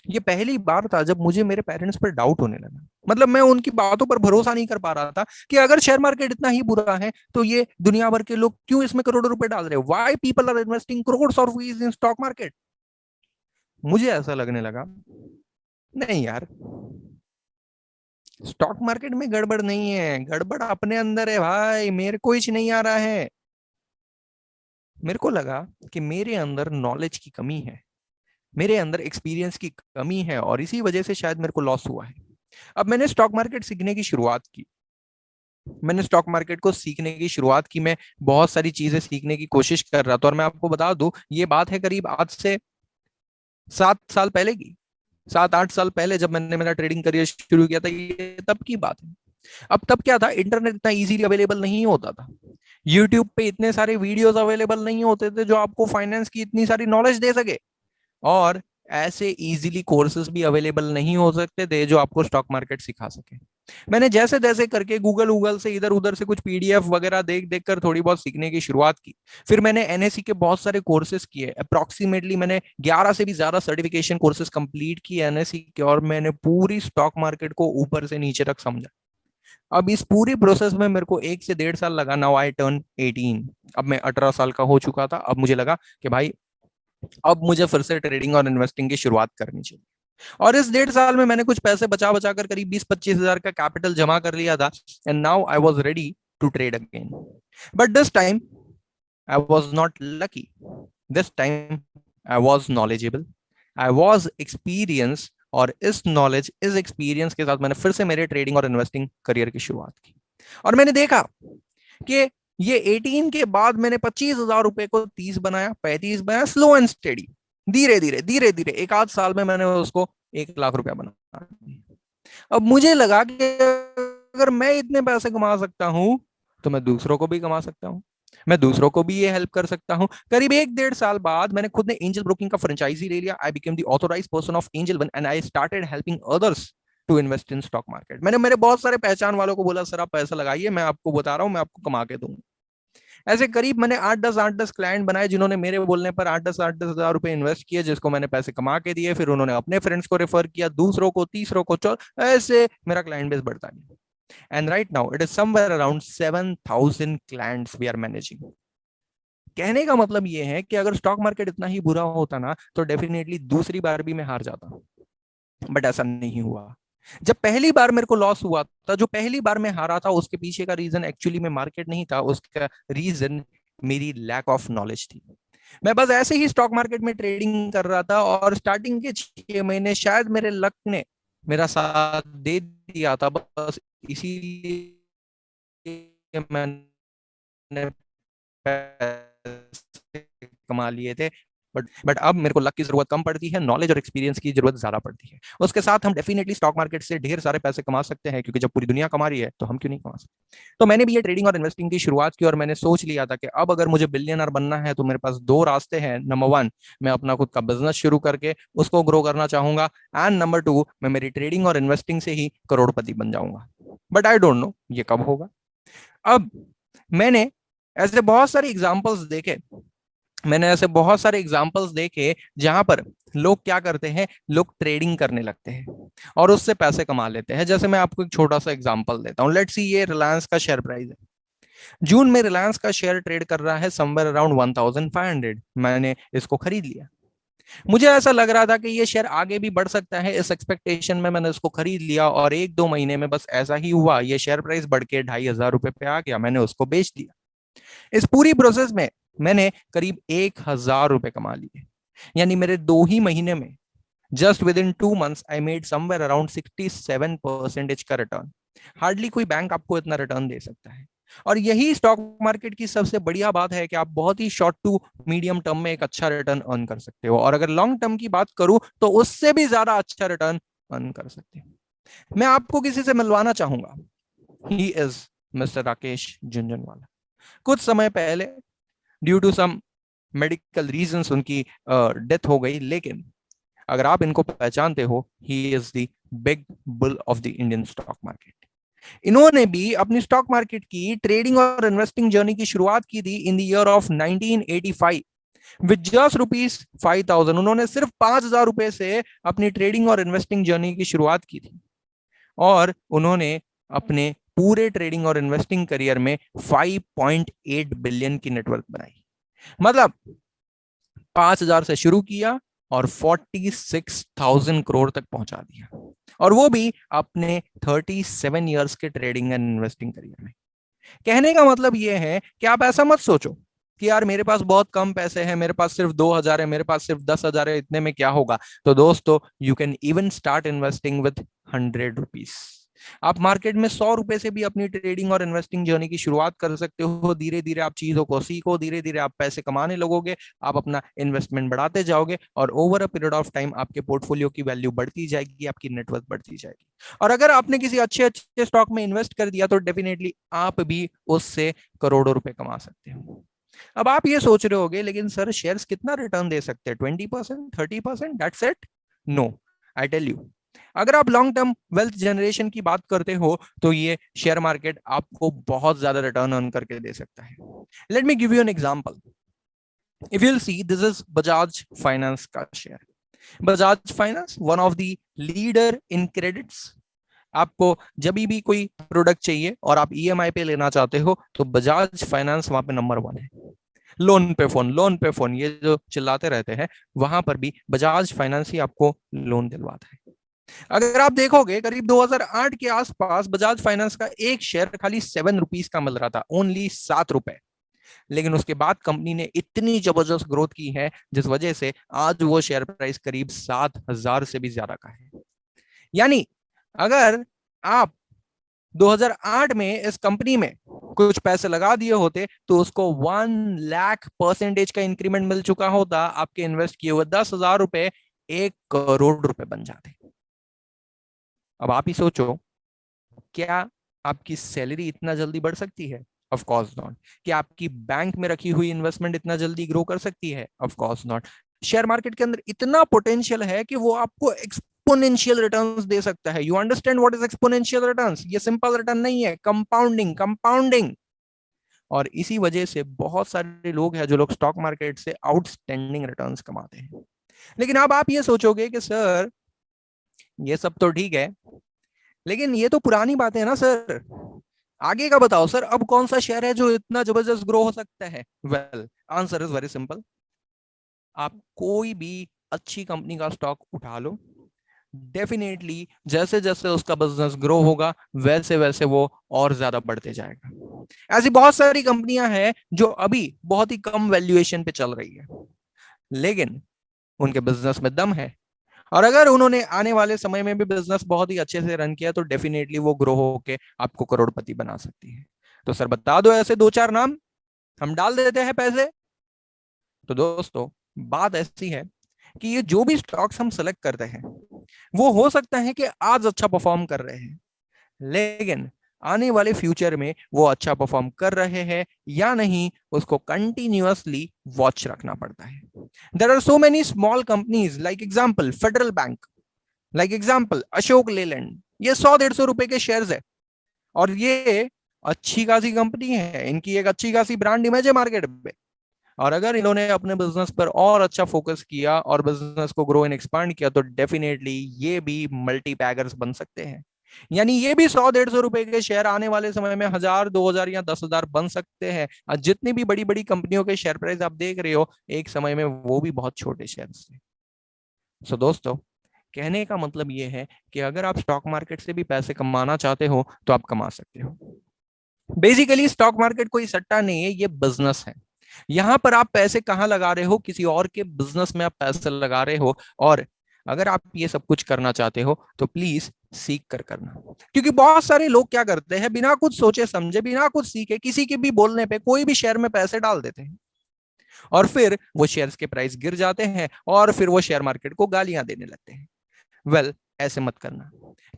ये पहली बार था जब मुझे मेरे पेरेंट्स पर डाउट होने लगा। मतलब मैं उनकी बातों पर भरोसा नहीं कर पा रहा था कि अगर शेयर मार्केट इतना ही बुरा है तो ये दुनिया भर के लोग क्यों इसमें करोड़ों रुपए डाल रहे हैं? Why people are investing crores of rupees in stock market? मुझे ऐसा लगने लगा, नहीं यार, स्टॉक मार्केट में गड़बड़ नहीं है, गड़बड़ अपने अंदर है भाई, मेरे को ही नहीं आ रहा है। मेरे को लगा कि मेरे अंदर नॉलेज की कमी है, मेरे अंदर एक्सपीरियंस की कमी है और इसी वजह से शायद मेरे को लॉस हुआ है। अब मैंने स्टॉक मार्केट सीखने की शुरुआत की मैंने स्टॉक मार्केट को सीखने की शुरुआत की। मैं बहुत सारी चीजें सीखने की कोशिश कर रहा था, और मैं आपको बता दूं ये बात है करीब आज से 7 साल पहले की, 7-8 साल पहले जब मैंने मेरा ट्रेडिंग करियर शुरू किया था, ये तब की बात है। अब तब क्या था, इंटरनेट इतना इजीली अवेलेबल नहीं होता था, यूट्यूब पे इतने सारे वीडियोस अवेलेबल नहीं होते थे जो आपको फाइनेंस की इतनी सारी नॉलेज दे सके, और ऐसे इजीली कोर्सेज भी अवेलेबल नहीं हो सकते थे जो आपको स्टॉक मार्केट सिखा सके। मैंने जैसे तैसे करके गूगल से इधर उधर से कुछ पीडीएफ वगैरह देख देख कर थोड़ी बहुत सीखने की शुरुआत की। फिर मैंने एनएससी के बहुत सारे कोर्सेज किए, अप्रोक्सीमेटली मैंने 11 से भी ज्यादा सर्टिफिकेशन कोर्सेज कंप्लीट किए एनएससी के, और मैंने पूरी स्टॉक मार्केट को ऊपर से नीचे तक समझा। अब इस पूरी प्रोसेस में मेरे को 1 से 1.5 साल लगा। नाउ आई टर्न 18, अब मैं 18 साल का हो चुका था। अब मुझे लगा कि भाई अब मुझे फिर से ट्रेडिंग और इन्वेस्टिंग की शुरुआत करनी चाहिए। और इस 1.5 साल में मैंने कुछ पैसे बचा बचा कर करीब 20-25 हजार का कैपिटल जमा कर लिया था, and now I was ready to trade again. But this time I was not lucky, this time I was knowledgeable, I was experience, और इस नॉलेज इस एक्सपीरियंस के साथ मैंने फिर से मेरे ट्रेडिंग और इन्वेस्टिंग करियर की शुरुआत की। और मैंने देखा कि ये 18 के बाद मैंने 25,000 रुपए को 30 बनाया, 35 बनाया, स्लो एंड स्टेडी, धीरे धीरे 1 आध साल में मैंने उसको 1 लाख रुपया बना। अब मुझे लगा कि अगर मैं इतने पैसे कमा सकता हूं तो मैं दूसरों को भी कमा सकता हूं, मैं दूसरों को भी ये हेल्प कर सकता हूं। करीब 1-1.5 साल बाद मैंने खुद ने एंजल ब्रोकिंग का फ्रेंचाइजी ले लिया। I became the authorised person of Angel One, and I started helping others to invest in stock market. मैंने मेरे बहुत सारे पहचान वालों को बोला, सर आप पैसा लगाइए, मैं आपको बता रहा हूं, मैं आपको कमा के दूंगा। ऐसे करीब मैंने 8-10 क्लाइंट बनाए जिन्होंने मेरे बोलने पर 8-10 हजार रुपए इन्वेस्ट किए, जिसको मैंने पैसे कमा के दिए। फिर उन्होंने अपने फ्रेंड्स को रेफर किया, दूसरों को, तीसरों को, ऐसे मेरा क्लाइंट बेस बढ़ता गया। And right now it is somewhere around 7,000 clients we are managing. कहने का मतलब ये है कि अगर स्टॉक मार्केट इतना ही बुरा होता ना तो डेफिनेटली दूसरी बार भी मैं हार जाता, बट ऐसा नहीं हुआ। जब पहली बार मेरे को लॉस हुआ था, जो पहली बार मैं हारा था, उसके पीछे का रीजन एक्चुअली में मार्केट नहीं था, उसका रीजन मेरी लैक ऑफ नॉलेज थी। मैं बस ऐसे ही स्टॉक मार्केट में ट्रेडिंग कर रहा था, और स्टार्टिंग के 6 महीने शायद मेरे लक ने मेरा साथ दे दिया था, बस इसीलिए मैंने पैसे कमा लिए थे। बट अब मेरे को लक की जरूरत कम पड़ती है, नॉलेज और एक्सपीरियंस की जरूरत ज्यादा पड़ती है। उसके साथ हम डेफिनेटली स्टॉक मार्केट से ढेर सारे पैसे कमा सकते हैं, क्योंकि जब पूरी दुनिया कमा रही है तो हम क्यों नहीं कमा सकते। तो मैंने भी ये ट्रेडिंग और इन्वेस्टिंग की शुरुआत की, और मैंने सोच लिया था कि अब अगर मुझे बिलियनर बनना है तो मेरे पास 2 रास्ते हैं। नंबर 1, मैं अपना खुद का बिजनेस शुरू करके उसको ग्रो करना चाहूंगा, एंड नंबर 2, मैं मेरी ट्रेडिंग और इन्वेस्टिंग से ही करोड़पति बन जाऊंगा। बट आई डोंट नो ये कब होगा। अब मैंने ऐसे बहुत सारे एग्जाम्पल्स देखे जहां पर लोग क्या करते हैं, लोग ट्रेडिंग करने लगते हैं और उससे पैसे कमा लेते हैं। जैसे मैं आपको एक छोटा सा एग्जांपल देता हूं। लेट्स सी, ये रिलायंस का शेयर प्राइस है। जून में रिलायंस का शेयर ट्रेड कर रहा है समवेयर अराउंड 1500। मैंने इसको खरीद लिया। मुझे ऐसा लग रहा था कि ये शेयर आगे भी बढ़ सकता है, इस एक्सपेक्टेशन में मैंने इसको खरीद लिया, और 1-2 महीने में बस ऐसा ही हुआ, ये शेयर प्राइस बढ़ के 2,500 रुपए पे आ गया। मैंने उसको बेच दिया। इस पूरी प्रोसेस में मैंने करीब 1,000 रुपए कमा लिए। यानी मेरे 2 ही महीने में, just with in 2 months, I made somewhere around 67% का रिटर्न। हार्डली कोई बैंक आपको इतना रिटर्न दे सकता है। और यही स्टॉक मार्केट की सबसे बढ़िया बात है कि आप बहुत ही शॉर्ट टू मीडियम टर्म में एक अच्छा रिटर्न अर्न कर सकते हो, और अगर लॉन्ग टर्म की बात करूं तो उससे भी ज्यादा अच्छा रिटर्न अर्न कर सकते हो। मैं आपको किसी से मिलवाना चाहूंगा। He is mister Rakesh Jhunjhunwala. कुछ समय पहले due to some medical reasons उनकी डेथ हो गई, लेकिन अगर आप इनको पहचानते हो, he is the big bull of the Indian stock market. इन्होंने भी अपनी स्टॉक मार्केट की ट्रेडिंग और इन्वेस्टिंग जर्नी की शुरुआत की थी in the year of 1985 with just ₹5,000। उन्होंने सिर्फ 5,000 रुपए से अपनी ट्रेडिंग और इन्वेस्टिंग जर्नी की शुरुआत की थी, और उन्होंने अपने पूरे ट्रेडिंग और इन्वेस्टिंग करियर में 5.8 बिलियन की नेटवर्थ बनाई। मतलब 5,000 से शुरू किया और 46,000 करोड़ तक पहुंचा दिया, और वो भी अपने 37 इयर्स के ट्रेडिंग एंड इन्वेस्टिंग करियर में। कहने का मतलब ये है कि आप ऐसा मत सोचो कि यार मेरे पास बहुत कम पैसे हैं, मेरे पास सिर्फ 2,000 है, मेरे पास सिर्फ 10,000 है, इतने में क्या होगा। तो दोस्तों, you can even start investing with 100 rupees. आप मार्केट में 100 रुपए से भी अपनी ट्रेडिंग और इन्वेस्टिंग जर्नी की शुरुआत कर सकते हो। धीरे धीरे आप चीजों को सीखो, धीरे धीरे आप पैसे कमाने लगोगे, आप अपना इन्वेस्टमेंट बढ़ाते जाओगे और over a period of time आपके पोर्टफोलियो की वैल्यू बढ़ती जाएगी, आपकी नेटवर्थ बढ़ती जाएगी। और अगर आपने किसी अच्छे अच्छे स्टॉक में इन्वेस्ट कर दिया तो डेफिनेटली आप भी उससे करोड़ों रुपए कमा सकते हो। अब आप ये सोच रहे होगे लेकिन सर शेयर्स कितना रिटर्न दे सकते हैं, 20%, 30%, that's it? No, I tell you, अगर आप लॉन्ग टर्म वेल्थ जनरेशन की बात करते हो तो ये शेयर मार्केट आपको बहुत ज्यादा रिटर्न अर्न करके दे सकता है। Let me give you an example. If you see, this is Bajaj finance का शेयर। Bajaj finance one of the leader in credits. आपको जब भी कोई प्रोडक्ट चाहिए और आप ईएमआई पे लेना चाहते हो तो बजाज फाइनेंस वहां पे नंबर 1 है। लोन पे फोन, लोन पे फोन, ये जो चिल्लाते रहते हैं, वहां पर भी बजाज फाइनेंस ही आपको लोन दिलवाता है। अगर आप देखोगे करीब 2008 के आसपास बजाज फाइनेंस का एक शेयर खाली 7 रुपीज का मिल रहा था, ओनली 7 रुपए। लेकिन उसके बाद कंपनी ने इतनी जबरदस्त ग्रोथ की है जिस वजह से आज वो शेयर प्राइस करीब 7,000 से भी ज्यादा का है। यानी अगर आप 2008 में इस कंपनी में कुछ पैसे लगा दिए होते तो उसको 1,00,000% का इंक्रीमेंट मिल चुका होता, आपके इन्वेस्ट किए हुए 10,000 रुपए 1 करोड़ रुपए बन जाते। अब आप ही सोचो, क्या आपकी सैलरी इतना जल्दी बढ़ सकती है? Of course not. क्या आपकी बैंक में रखी हुई इन्वेस्टमेंट इतना जल्दी ग्रो कर सकती है? Of course not. Share market के अंदर इतना पोटेंशियल है कि वो आपको एक्सपोनेंशियल रिटर्न्स दे सकता है। You understand what is exponential returns? ये सिंपल रिटर्न नहीं है, कंपाउंडिंग, कंपाउंडिंग। और इसी वजह से बहुत सारे लोग हैं जो लोग स्टॉक मार्केट से आउटस्टैंडिंग रिटर्न्स कमाते हैं। लेकिन अब आप ये सोचोगे कि सर ये सब तो ठीक है, लेकिन ये तो पुरानी बातें है ना सर, आगे का बताओ सर, अब कौन सा शेयर है जो इतना जबरदस्त ग्रो हो सकता है? Well, answer is very simple. आप कोई भी अच्छी कंपनी का स्टॉक उठा लो, डेफिनेटली जैसे जैसे उसका बिजनेस ग्रो होगा वैसे वैसे वो और ज्यादा बढ़ते जाएगा। ऐसी बहुत सारी कंपनियां हैं जो अभी बहुत ही कम वैल्यूएशन पे चल रही है, लेकिन उनके बिजनेस में दम है, और अगर उन्होंने आने वाले समय में भी बिजनेस बहुत ही अच्छे से रन किया तो डेफिनेटली वो ग्रो होके आपको करोड़पति बना सकती है। तो सर बता दो ऐसे 2-4 नाम, हम डाल देते हैं पैसे। तो दोस्तों बात ऐसी है कि ये जो भी स्टॉक्स हम सेलेक्ट करते हैं वो हो सकता है कि आज अच्छा परफॉर्म कर रहे हैं, लेकिन आने वाले फ्यूचर में वो अच्छा परफॉर्म कर रहे हैं या नहीं उसको कंटिन्यूअसली वॉच रखना पड़ता है। There are so many small companies, like example Federal Bank, like example Ashok Leyland, ये 100-150 रुपए के शेयर्स है और ये अच्छी खासी कंपनी है, इनकी एक अच्छी खासी ब्रांड इमेज है मार्केट पे। और अगर इन्होंने अपने बिजनेस पर और अच्छा फोकस किया और बिजनेस को ग्रो एंड एक्सपांड किया तो डेफिनेटली ये भी मल्टी बैगर्स बन सकते हैं। यानी ये भी 100-150 रुपए के शेयर आने वाले समय में 1,000, 2,000 या 10,000 बन सकते हैं। और जितनी भी बड़ी बड़ी कंपनियों के शेयर प्राइस आप देख रहे हो एक समय में वो भी बहुत छोटे शेयर थे। सो दोस्तों कहने का मतलब ये है कि अगर आप स्टॉक मार्केट से भी पैसे कमाना चाहते हो तो आप कमा सकते हो। बेसिकली स्टॉक मार्केट कोई सट्टा नहीं है, ये बिजनेस है। यहां पर आप पैसे कहां लगा रहे हो? किसी और के बिजनेस में आप पैसे लगा रहे हो। और अगर आप ये सब कुछ करना चाहते हो तो प्लीज सीख कर करना, क्योंकि बहुत सारे लोग क्या करते हैं बिना कुछ सोचे समझे, बिना कुछ सीखे, किसी के भी बोलने पे कोई भी शेयर में पैसे डाल देते हैं और फिर वो शेयर्स के प्राइस गिर जाते हैं और फिर वो शेयर मार्केट को गालियां देने लगते हैं। वेल, ऐसे मत करना,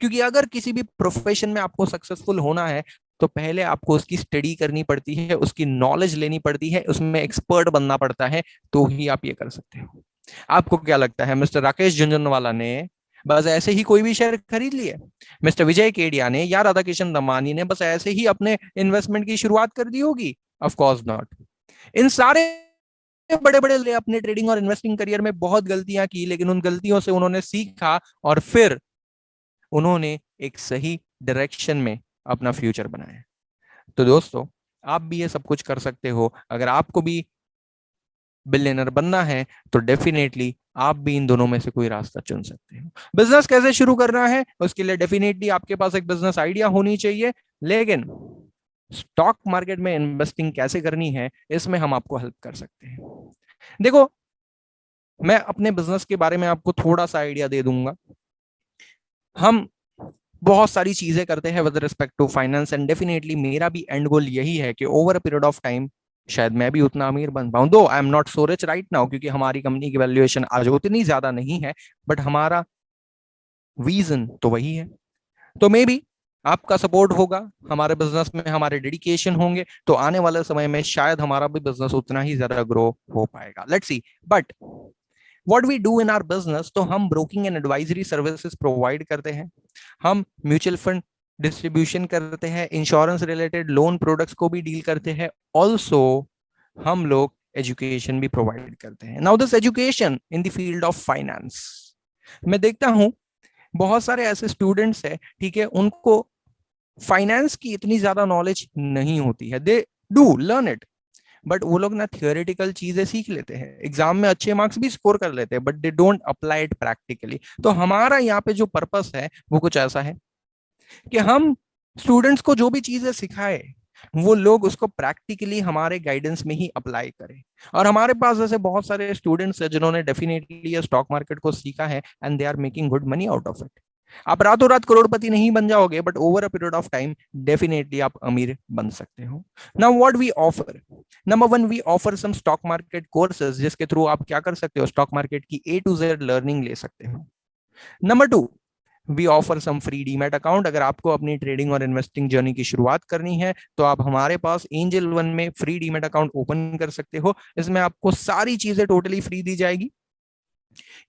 क्योंकि अगर किसी भी प्रोफेशन में आपको सक्सेसफुल होना है तो पहले आपको उसकी स्टडी करनी पड़ती है, उसकी नॉलेज लेनी पड़ती है, उसमें एक्सपर्ट बनना पड़ता है, तो ही आप ये कर सकते हो। आपको क्या लगता है मिस्टर राकेश झुंझुनवाला ने बस ऐसे ही कोई भी शेयर खरीद लिए? मिस्टर विजय केडिया ने या राधा किशन दमानी ने बस ऐसे ही अपने इन्वेस्टमेंट की शुरुआत कर दी होगी? Of course not. इन सारे बड़े बड़े अपने ट्रेडिंग और इन्वेस्टिंग करियर में बहुत गलतियां की, लेकिन उन गलतियों से उन्होंने सीखा और फिर उन्होंने एक सही डायरेक्शन में अपना फ्यूचर बनाया। तो दोस्तों आप भी ये सब कुछ कर सकते हो। अगर आपको भी बिलियनर बनना है तो डेफिनेटली आप भी इन दोनों में से कोई रास्ता चुन सकते हो। बिजनेस कैसे शुरू करना है उसके लिए डेफिनेटली आपके पास एक बिजनेस आइडिया होनी चाहिए, लेकिन स्टॉक मार्केट में इन्वेस्टिंग कैसे करनी है इसमें हम आपको हेल्प कर सकते हैं। देखो, मैं अपने बिजनेस के बारे में आपको थोड़ा सा आइडिया दे दूंगा। हम बहुत सारी चीजें करते हैं with respect to finance, and definitely मेरा भी एंड गोल यही है कि over a period of time शायद मैं भी उतना अमीर बन पाऊं। Though I am not so rich right now, क्योंकि हमारी कंपनी की वैल्यूएशन आज उतनी ज्यादा नहीं है, बट हमारा विजन तो वही है। तो मे बी आपका सपोर्ट होगा हमारे बिजनेस में, हमारे डेडिकेशन होंगे, तो आने वाले समय में शायद हमारा भी बिजनेस उतना ही ज्यादा ग्रो हो पाएगा। Let's see. But what we do in our business, तो हम broking and advisory services provide करते हैं, हम म्यूचुअल फंड डिस्ट्रीब्यूशन करते हैं, इंश्योरेंस रिलेटेड लोन प्रोडक्ट्स को भी डील करते हैं, ऑल्सो हम लोग एजुकेशन भी प्रोवाइड करते हैं। Now this education in the field of finance, मैं देखता हूं बहुत सारे ऐसे स्टूडेंट्स हैं, ठीक है, उनको फाइनेंस की इतनी ज्यादा नॉलेज नहीं होती है, they do learn it, but वो लोग ना थियोरेटिकल चीजें सीख लेते हैं, एग्जाम में अच्छे मार्क्स भी स्कोर कर लेते हैं, but they don't apply it practically. तो हमारा यहाँ पे जो पर्पस है वो कुछ ऐसा है कि हम स्टूडेंट्स को जो भी चीजें सिखाए वो लोग उसको प्रैक्टिकली हमारे गाइडेंस में ही अप्लाई करें। और हमारे पास ऐसे बहुत सारे स्टूडेंट्स हैं जिन्होंने डेफिनेटली स्टॉक मार्केट को सीखा है and they are making good money out of it. आप रातों रात करोड़पति नहीं बन जाओगे, but over a period of time definitely आप अमीर बन सकते हो। Now what we offer, number one, we offer some stock market courses, जिसके थ्रू आप क्या कर सकते हो, स्टॉक मार्केट की A to Z लर्निंग ले सकते हो। Number two, we offer some free demat account. अगर आपको अपनी ट्रेडिंग और इन्वेस्टिंग जर्नी की शुरुआत करनी है तो आप हमारे पास एंजल वन में फ्री डीमैट अकाउंट ओपन कर सकते हो। इसमें आपको सारी चीजें टोटली फ्री दी जाएगी।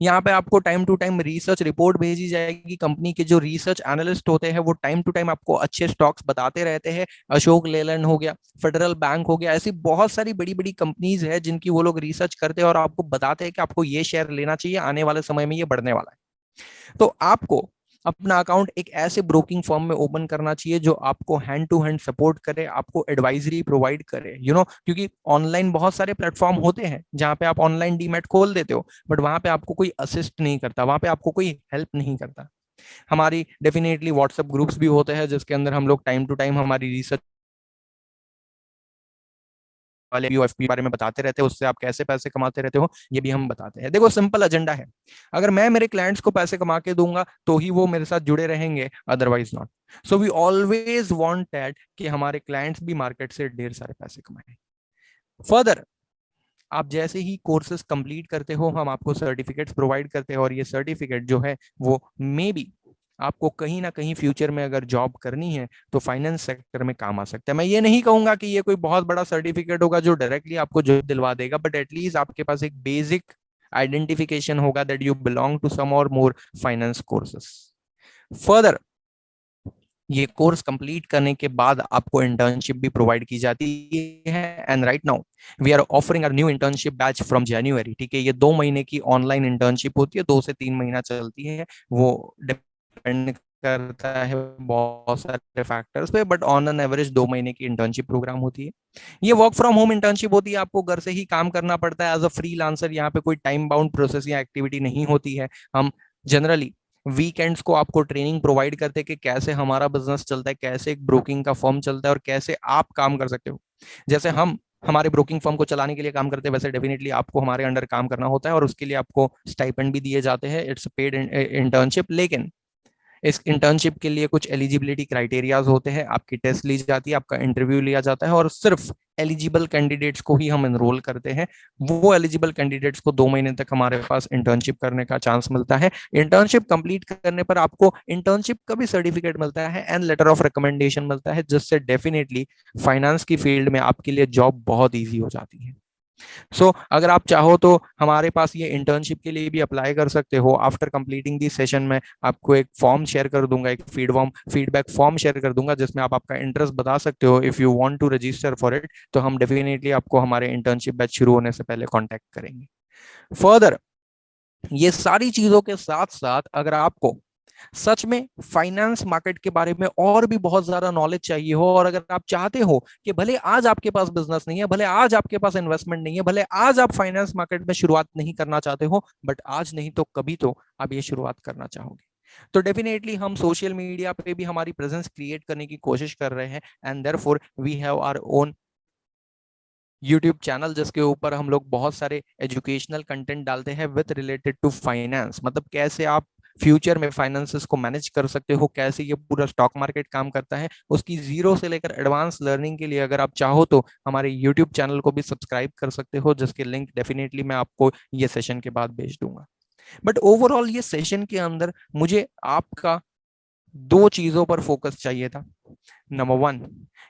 यहाँ पे आपको time to time research report भेजी जाएगी। कंपनी के जो रिसर्च एनालिस्ट होते हैं वो टाइम टू टाइम आपको अच्छे स्टॉक्स बताते रहते हैं। अशोक लेलैंड हो गया, फेडरल बैंक हो गया, ऐसी बहुत सारी बड़ी बड़ी कंपनीज है जिनकी वो लोग रिसर्च करते हैं और आपको बताते हैं कि आपको ये शेयर लेना चाहिए, आने वाले समय में ये बढ़ने वाला है। तो आपको अपना अकाउंट एक ऐसे ब्रोकिंग फर्म में ओपन करना चाहिए जो आपको हैंड टू हैंड सपोर्ट करे, आपको एडवाइजरी प्रोवाइड करे, क्योंकि ऑनलाइन बहुत सारे प्लेटफॉर्म होते हैं जहां पे आप ऑनलाइन डीमैट खोल देते हो, बट वहां पे आपको कोई असिस्ट नहीं करता, वहां पे आपको कोई हेल्प नहीं करता। हमारी डेफिनेटली व्हाट्सएप ग्रुप्स भी होते हैं जिसके अंदर हम लोग टाइम टू टाइम हमारी रिसर्च वाले UFP के बारे में बताते रहते हैं, उससे आप कैसे पैसे कमाते रहते हो ये भी हम बताते हैं। देखो सिंपल एजेंडा है, अगर मैं मेरे क्लाइंट्स को पैसे कमा के दूंगा तो ही वो मेरे साथ जुड़े रहेंगे, otherwise not. So we always want that कि हमारे क्लाइंट्स भी मार्केट से ढेर सारे पैसे कमाएं। फर्दर, आप जैसे ही कोर्सेज कंप्लीट करते हो हम आपको सर्टिफिकेट्स प्रोवाइड करते हैं, और ये सर्टिफिकेट जो है वो मे बी आपको कहीं ना कहीं फ्यूचर में अगर जॉब करनी है तो फाइनेंस सेक्टर में काम आ सकता है। मैं ये नहीं कहूंगा कि ये कोई बहुत बड़ा सर्टिफिकेट होगा जो डायरेक्टली आपको जॉब दिलवा देगा, बट एटलीस्ट आपके पास एक बेसिक आइडेंटिफिकेशन होगा that you belong to some और मोर फाइनेंस कोर्सेस। फर्दर, ये कोर्स कंप्लीट करने के बाद आपको इंटर्नशिप भी प्रोवाइड की जाती है, and right now we are offering a new internship batch from January. ठीक है, ये 2 महीने की ऑनलाइन इंटर्नशिप होती है, 2 से 3 महीना चलती है, वो डिपेंड करता है बहुत सारे फैक्टर्स पे, बट ऑन एन एवरेज 2 महीने की इंटर्नशिप प्रोग्राम होती है। ये वर्क फ्रॉम होम इंटर्नशिप होती है, आपको घर से ही काम करना पड़ता है एज अ फ्रीलांसर। यहाँ पे कोई टाइम बाउंड प्रोसेस या एक्टिविटी नहीं होती है। हम जनरली वीकेंड्स को आपको ट्रेनिंग प्रोवाइड करते हैं कि कैसे हमारा बिजनेस चलता है, कैसे एक ब्रोकिंग का फर्म चलता है और कैसे आप काम कर सकते हो। जैसे हम हमारे ब्रोकिंग फर्म को चलाने के लिए काम करते हैं, वैसे डेफिनेटली आपको हमारे अंडर काम करना होता है और उसके लिए आपको स्टाइपेंड भी दिए जाते हैं। इट्स पेड इंटर्नशिप, लेकिन इस इंटर्नशिप के लिए कुछ एलिजिबिलिटी क्राइटेरियाज होते हैं, आपकी टेस्ट ली जाती है, आपका इंटरव्यू लिया जाता है, और सिर्फ एलिजिबल कैंडिडेट्स को ही हम एनरोल करते हैं। वो एलिजिबल कैंडिडेट्स को 2 महीने तक हमारे पास इंटर्नशिप करने का चांस मिलता है। इंटर्नशिप कंप्लीट करने पर आपको इंटर्नशिप का भी सर्टिफिकेट मिलता है एंड लेटर ऑफ रिकमेंडेशन मिलता है, जिससे डेफिनेटली फाइनेंस की फील्ड में आपके लिए जॉब बहुत ईजी हो जाती है। अगर आप चाहो तो हमारे पास ये इंटर्नशिप के लिए भी अप्लाई कर सकते हो। आफ्टर कंप्लीटिंग दी सेशन में आपको एक फॉर्म शेयर कर दूंगा, एक फीडबैक फॉर्म शेयर कर दूंगा, जिसमें आप आपका इंटरेस्ट बता सकते हो। If you want to register for it तो हम डेफिनेटली आपको हमारे इंटर्नशिप बैच शुरू होने से पहले कॉन्टेक्ट करेंगे। फर्दर, ये सारी चीजों के साथ साथ अगर आपको सच में फाइनेंस मार्केट के बारे में और भी बहुत ज्यादा नॉलेज चाहिए हो, और अगर आप चाहते हो कि भले आज आपके पास बिजनेस नहीं है, भले आज आपके पास इन्वेस्टमेंट नहीं है, भले आज आप फाइनेंस मार्केट में शुरुआत नहीं करना चाहते हो, बट आज नहीं तो कभी तो आप ये शुरुआत करना चाहोगे, तो डेफिनेटली हम सोशल मीडिया पे भी हमारी प्रेजेंस क्रिएट करने की कोशिश कर रहे हैं। And therefore we have our own YouTube channel, जिसके ऊपर हम लोग बहुत सारे एजुकेशनल कंटेंट डालते हैं विद रिलेटेड टू फाइनेंस। मतलब कैसे आप फ्यूचर में फाइनेंसेस को मैनेज कर सकते हो, कैसे ये पूरा स्टॉक मार्केट काम करता है, उसकी जीरो से लेकर एडवांस लर्निंग के लिए अगर आप चाहो तो हमारे यूट्यूब चैनल को भी सब्सक्राइब कर सकते हो, जिसके लिंक डेफिनेटली मैं आपको ये सेशन के बाद भेज दूंगा। बट ओवरऑल ये सेशन के अंदर मुझे आपका दो चीजों पर फोकस चाहिए था। नंबर वन,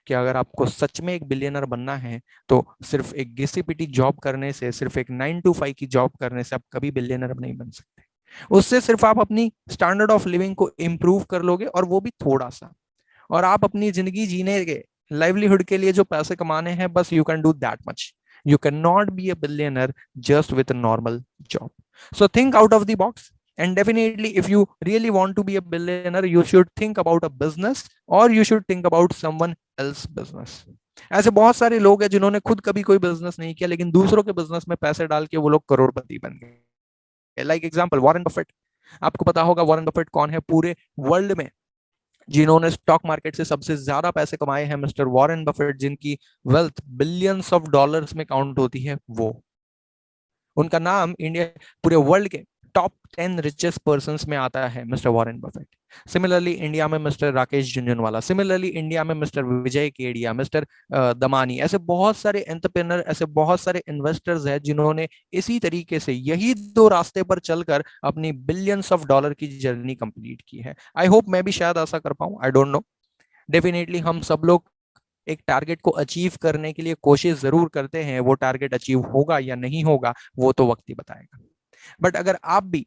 कि अगर आपको सच में एक बिलियनर बनना है तो सिर्फ एक घिसी पिटी जॉब करने से, सिर्फ एक 9 to 5 की जॉब करने से आप कभी बिलियनर नहीं बन सकते। उससे सिर्फ आप अपनी स्टैंडर्ड ऑफ लिविंग को इम्प्रूव कर लोगे, और वो भी थोड़ा सा, और आप अपनी जिंदगी जीने के लाइवलीहुड के लिए जो पैसे कमाने हैं, बस you can do that much. You cannot be a billionaire just with a normal job. So think out of the box. And definitely, if you really want to be a billionaire, you should think about a business, or you should think about someone else's business. ऐसे बहुत सारे लोग हैं जिन्होंने खुद कभी कोई business नहीं किया, लेकिन दूसरों के बिजनेस में पैसे डाल के वो लोग करोड़पति बन गए। Like example Warren Buffett. आपको पता होगा वॉरेन बफेट कौन है? पूरे वर्ल्ड में जिन्होंने स्टॉक मार्केट से सबसे ज्यादा पैसे कमाए हैं, मिस्टर वॉरेन बफेट, जिनकी वेल्थ बिलियंस ऑफ डॉलर्स में काउंट होती है, वो उनका नाम इंडिया पूरे वर्ल्ड के टॉप 10 रिचेस्ट पर्संस में आता है, mister Warren Buffett. Similarly India में mister Rakesh Jhunjhunwala, similarly India में मिस्टर विजय केडिया, मिस्टर दमानी, ऐसे बहुत सारे एंटरप्रेन्योर, ऐसे बहुत सारे इन्वेस्टर्स हैं जिन्होंने इसी तरीके से यही दो रास्ते पर चलकर अपनी बिलियंस ऑफ डॉलर की जर्नी कंप्लीट की है। आई होप मैं भी शायद ऐसा कर पाऊं, आई डोंट नो। डेफिनेटली हम सब लोग एक टारगेट को अचीव करने के लिए कोशिश जरूर करते हैं, वो टारगेट अचीव होगा या नहीं होगा वो तो वक्त ही बताएगा। बट अगर आप भी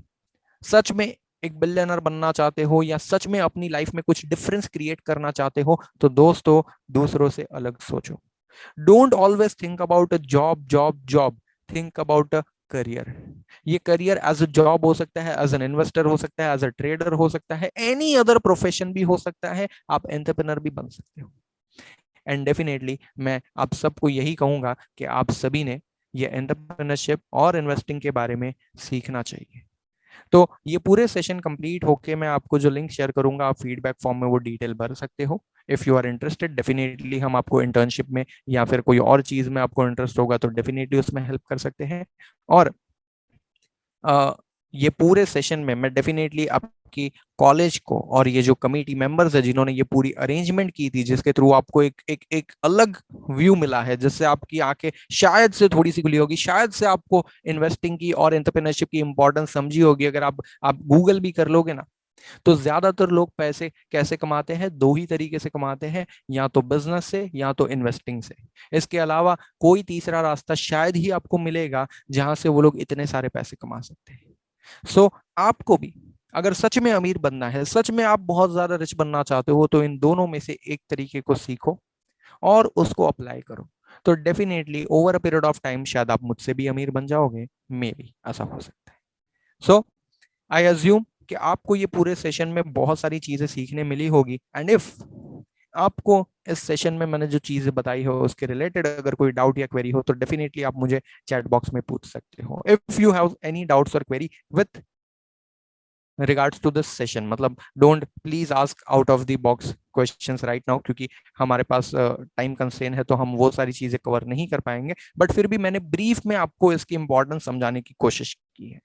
सच में एक बिलियनर बनना चाहते हो, या सच में अपनी लाइफ में कुछ डिफरेंस क्रिएट करना चाहते हो, तो दोस्तों दूसरों से अलग सोचो। Don't always think about a job job job, think about a career. ये करियर एज अ जॉब हो सकता है, एज एन इन्वेस्टर हो सकता है, एज अ ट्रेडर हो सकता है, एनी अदर प्रोफेशन भी हो सकता है, आप एंटरप्रेन्योर भी बन सकते हो। एंड डेफिनेटली मैं आप सबको यही कहूंगा कि आप सभी ने ये एंटरप्रेन्योरशिप और इन्वेस्टिंग के बारे में सीखना चाहिए। तो ये पूरे सेशन कंप्लीट होके मैं आपको जो लिंक शेयर करूंगा, आप फीडबैक फॉर्म में वो डिटेल भर सकते हो। If you are interested, definitely हम आपको इंटर्नशिप में या फिर कोई और चीज में आपको इंटरेस्ट होगा तो डेफिनेटली उसमें हेल्प कर सकते हैं। और ये पूरे सेशन में मैं डेफिनेटली आपकी कॉलेज को और ये जो कमेटी मेंबर्स है जिन्होंने ये पूरी अरेंजमेंट की थी, जिसके थ्रू आपको एक अलग व्यू मिला है, जिससे आपकी आंखें शायद से थोड़ी सी खुली होगी, शायद से आपको इन्वेस्टिंग की और एंटरप्रेन्योरशिप की इंपॉर्टेंस समझी होगी। अगर आप गूगल भी कर लोगे ना, तो ज्यादातर लोग पैसे कैसे कमाते हैं? दो ही तरीके से कमाते हैं, या तो बिजनेस से या तो इन्वेस्टिंग से। इसके अलावा कोई तीसरा रास्ता शायद ही आपको मिलेगा जहां से वो लोग इतने सारे पैसे कमा सकते हैं। सो आपको भी अगर सच में अमीर बनना है, सच में आप बहुत ज्यादा रिच बनना चाहते हो, तो इन दोनों में से एक तरीके को सीखो और उसको अप्लाई करो। तो definitely over a period of time शायद आप मुझसे भी अमीर बन जाओगे, मे बी ऐसा हो सकता है। सो आई अज्यूम कि आपको ये पूरे सेशन में बहुत सारी चीजें सीखने मिली होगी। एंड इफ आपको इस सेशन में मैंने जो चीजें बताई हो उसके रिलेटेड अगर कोई डाउट या क्वेरी हो, तो डेफिनेटली आप मुझे चैट बॉक्स में पूछ सकते हो। If you have any doubts or query with regards to this session, मतलब don't please ask out of the box questions right now, क्योंकि हमारे पास टाइम कंस्ट्रेंट है, तो हम वो सारी चीजें कवर नहीं कर पाएंगे। बट फिर भी मैंने ब्रीफ में आपको इसकी इंपॉर्टेंस समझाने की कोशिश की है।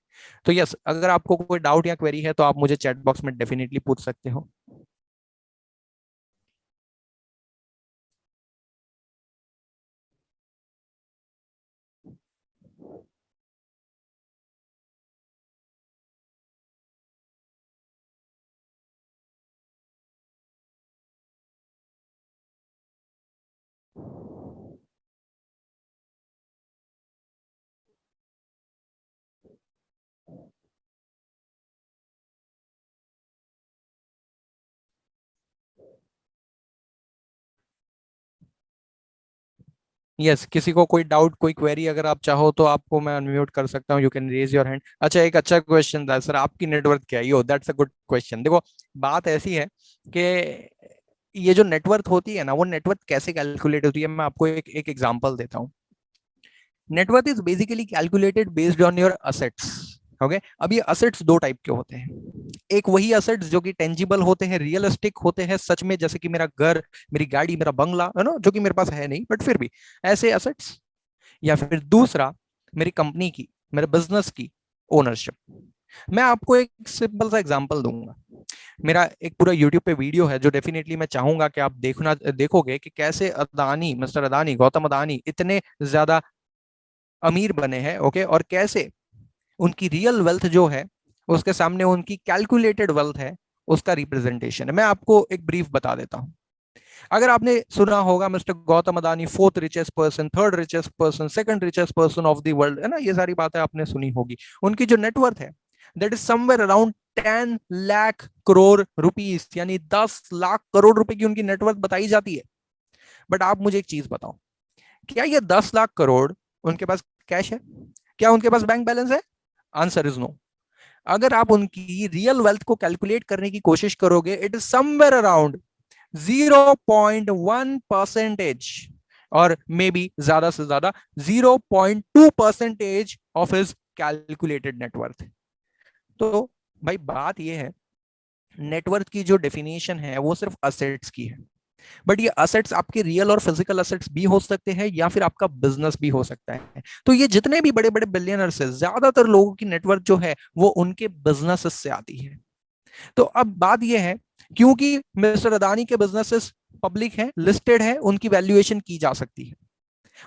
तो यस, अगर आपको कोई डाउट या क्वेरी है तो आप मुझे चैट बॉक्स में डेफिनेटली पूछ सकते हो। यस, किसी को कोई डाउट, कोई क्वेरी अगर आप चाहो तो आपको मैं अनम्यूट कर सकता हूँ, you can raise your hand. अच्छा, एक अच्छा क्वेश्चन था सर, आपकी नेटवर्थ क्या है? यो दैट्स अ गुड क्वेश्चन। देखो बात ऐसी है कि ये जो नेटवर्थ होती है ना, वो नेटवर्थ कैसे कैलकुलेट होती है, मैं आपको एक एग्जांपल देता हूँ। Net worth is basically calculated based on your assets. Okay, अब ये असेट्स दो टाइप के होते हैं। एक वही असेट्स जो कि टेंजिबल होते हैं, रियलिस्टिक होते हैं सच में, जैसे कि मेरा घर, मेरी गाड़ी, मेरा बंगला, है ना, जो कि मेरे पास है नहीं बट फिर भी ऐसे असेट्स। या फिर दूसरा मेरी कंपनी की, मेरे बिजनेस की ओनरशिप। मैं आपको एक सिंपल सा एग्जांपल दूंगा। मेरा एक पूरा यूट्यूब पे वीडियो है जो डेफिनेटली मैं चाहूंगा कि आप देखोगे कि कैसे अदानी, मिस्टर अदानी, गौतम अदानी इतने ज्यादा अमीर बने हैं, ओके, और कैसे उनकी रियल वेल्थ जो है उसके सामने उनकी कैलकुलेटेड वेल्थ है, उसका रिप्रेजेंटेशन है। मैं आपको एक ब्रीफ बता देता हूं। अगर आपने सुना होगा mister Gautam Adani fourth richest person, third richest person, second richest person of the world, है ना, ये सारी बातें आपने सुनी होगी। उनकी जो नेटवर्थ है that is somewhere around 10 lakh crore rupees, यानी 10 लाख करोड़ रुपए की उनकी नेटवर्थ बताई जाती है। बट आप मुझे एक चीज बताओ, क्या ये 10 लाख करोड़ उनके पास कैश है? क्या उनके पास बैंक बैलेंस है? Answer is no. अगर आप उनकी रियल वेल्थ को कैलकुलेट करने की कोशिश करोगे, इट इज समवेयर अराउंड 0.1% और मे बी ज्यादा से ज्यादा 0.2% ऑफ हिज कैलकुलेटेड नेटवर्थ। तो भाई बात यह है, नेटवर्थ की जो डेफिनेशन है वो सिर्फ असेट्स की है, बट ये असेट्स आपके रियल और फिजिकल असेट्स भी हो सकते हैं या फिर आपका बिजनेस भी हो सकता है। तो ये जितने भी बड़े बड़े बिलियनर्स हैं, ज्यादातर लोगों की नेटवर्थ जो है वो उनके बिजनेस से आती है। तो अब बात यह है, क्योंकि मिस्टर अदानी के बिजनेसेस पब्लिक है, लिस्टेड है, उनकी वैल्यूएशन की जा सकती है,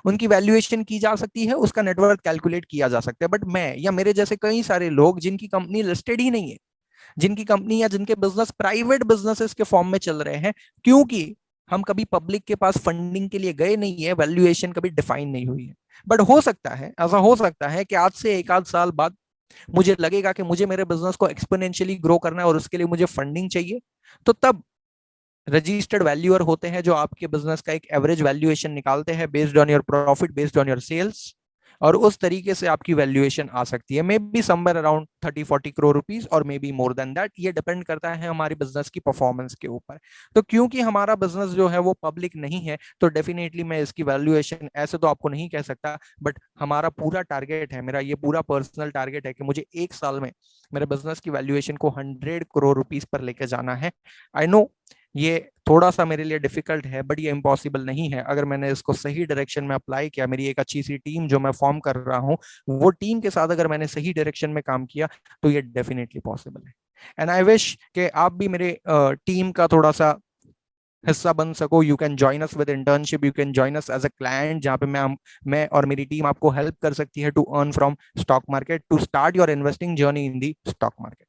उनकी वैल्यूएशन की जा सकती है, उसका नेटवर्थ कैलकुलेट किया जा सकता है। बट मैं या मेरे जैसे कई सारे लोग जिनकी कंपनी लिस्टेड ही नहीं है, जिनकी कंपनी या जिनके बिजनेस प्राइवेट बिजनेसेस के फॉर्म में चल रहे हैं, क्योंकि हम कभी पब्लिक के पास फंडिंग के लिए गए नहीं है, वैल्यूएशन कभी डिफाइन नहीं हुई है। बट हो सकता है, ऐसा हो सकता है कि आज से एक आध साल बाद मुझे लगेगा कि मुझे मेरे बिजनेस को एक्सपोनेंशियली ग्रो करना है और उसके लिए मुझे फंडिंग चाहिए, तो तब रजिस्टर्ड वैल्यूअर होते हैं जो आपके बिजनेस का एक एवरेज वैल्यूएशन निकालते हैं based on your profit, based on your sales, और उस तरीके से आपकी वैल्यूएशन आ सकती है, may be somewhere around 30-40 crore rupees or may be more than that. ये डिपेंड करता है हमारी बिजनेस की परफॉर्मेंस के ऊपर। तो क्योंकि हमारा बिजनेस जो है वो पब्लिक नहीं है, तो डेफिनेटली मैं इसकी वैल्यूएशन ऐसे तो आपको नहीं कह सकता, बट हमारा पूरा टारगेट है, मेरा ये पूरा पर्सनल टारगेट है कि मुझे एक साल में मेरे बिजनेस की वैल्यूएशन को 100 करोड़ रुपीस पर लेके जाना है। आई नो ये थोड़ा सा मेरे लिए डिफिकल्ट है, बट ये इम्पॉसिबल नहीं है। अगर मैंने इसको सही डायरेक्शन में अप्लाई किया, मेरी एक अच्छी सी टीम जो मैं फॉर्म कर रहा हूँ, वो टीम के साथ अगर मैंने सही डायरेक्शन में काम किया, तो ये डेफिनेटली पॉसिबल है। एंड आई विश कि आप भी मेरे टीम का थोड़ा सा हिस्सा बन सको। You can join us with internship, you can join us as a client, जहाँ पे मैं और मेरी टीम आपको हेल्प कर सकती है to earn from stock market, to start your investing journey in the stock market.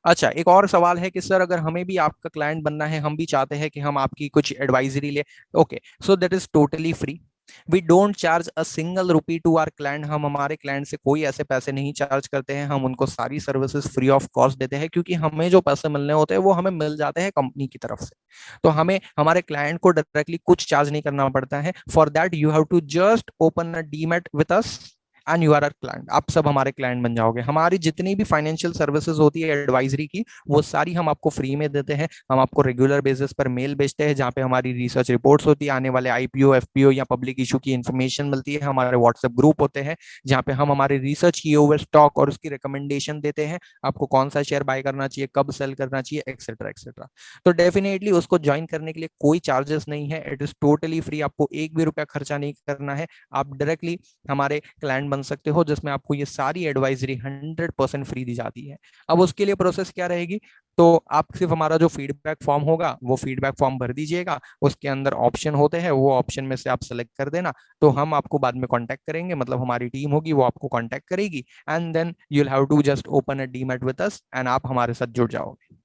अच्छा, एक और सवाल है कि सर अगर हमें भी आपका क्लाइंट बनना है, हम भी चाहते हैं कि हम आपकी कुछ एडवाइजरी ले, okay, so that is totally free. We don't charge a single rupee to our client. हम हमारे क्लाइंट से कोई ऐसे पैसे नहीं चार्ज करते हैं, हम उनको सारी सर्विसेज फ्री ऑफ कॉस्ट देते हैं, क्योंकि हमें जो पैसे मिलने होते हैं वो हमें मिल जाते हैं कंपनी की तरफ से। तो हमें हमारे क्लाइंट को डायरेक्टली कुछ चार्ज नहीं करना पड़ता है। For that you have to just open a demat with us and you are our client. आप सब हमारे क्लाइंट बन जाओगे। हमारी जितनी भी फाइनेंशियल सर्विसेज होती है एडवाइजरी की, वो सारी हम आपको फ्री में देते हैं। हम आपको रेगुलर बेसिस पर मेल भेजते हैं जहाँ पे हमारी रिसर्च रिपोर्ट्स होती है, आने वाले आईपीओ, एफपीओ या पब्लिक इशू की इन्फॉर्मेशन मिलती है। हमारे व्हाट्सएप ग्रुप होते हैं जहाँ पे हम हमारे रिसर्च किए हुए स्टॉक और उसकी रिकमेंडेशन देते हैं, आपको कौन सा शेयर बाय करना चाहिए, कब सेल करना चाहिए, एक्सेट्रा एक्सेट्रा। तो डेफिनेटली उसको ज्वाइन करने के लिए कोई चार्जेस नहीं है, इट इज टोटली फ्री। आपको एक भी रुपया खर्चा नहीं करना है, आप डायरेक्टली हमारे क्लाइंट बन सकते हो, जिसमें आपको ये सारी एडवाइजरी 100% फ्री दी जाती है। अब उसके लिए प्रोसेस क्या रहेगी, तो आप सिर्फ हमारा जो फीडबैक फॉर्म होगा वो फीडबैक फॉर्म भर दीजिएगा। उसके अंदर ऑप्शन होते हैं, वो ऑप्शन में से आप सेलेक्ट कर देना, तो हम आपको बाद में कांटेक्ट करेंगे, मतलब हमारी टीम होगी वो आपको कांटेक्ट करेगी, and then you will have to just open a demat with us एंड आप हमारे साथ जुड़ जाओगे।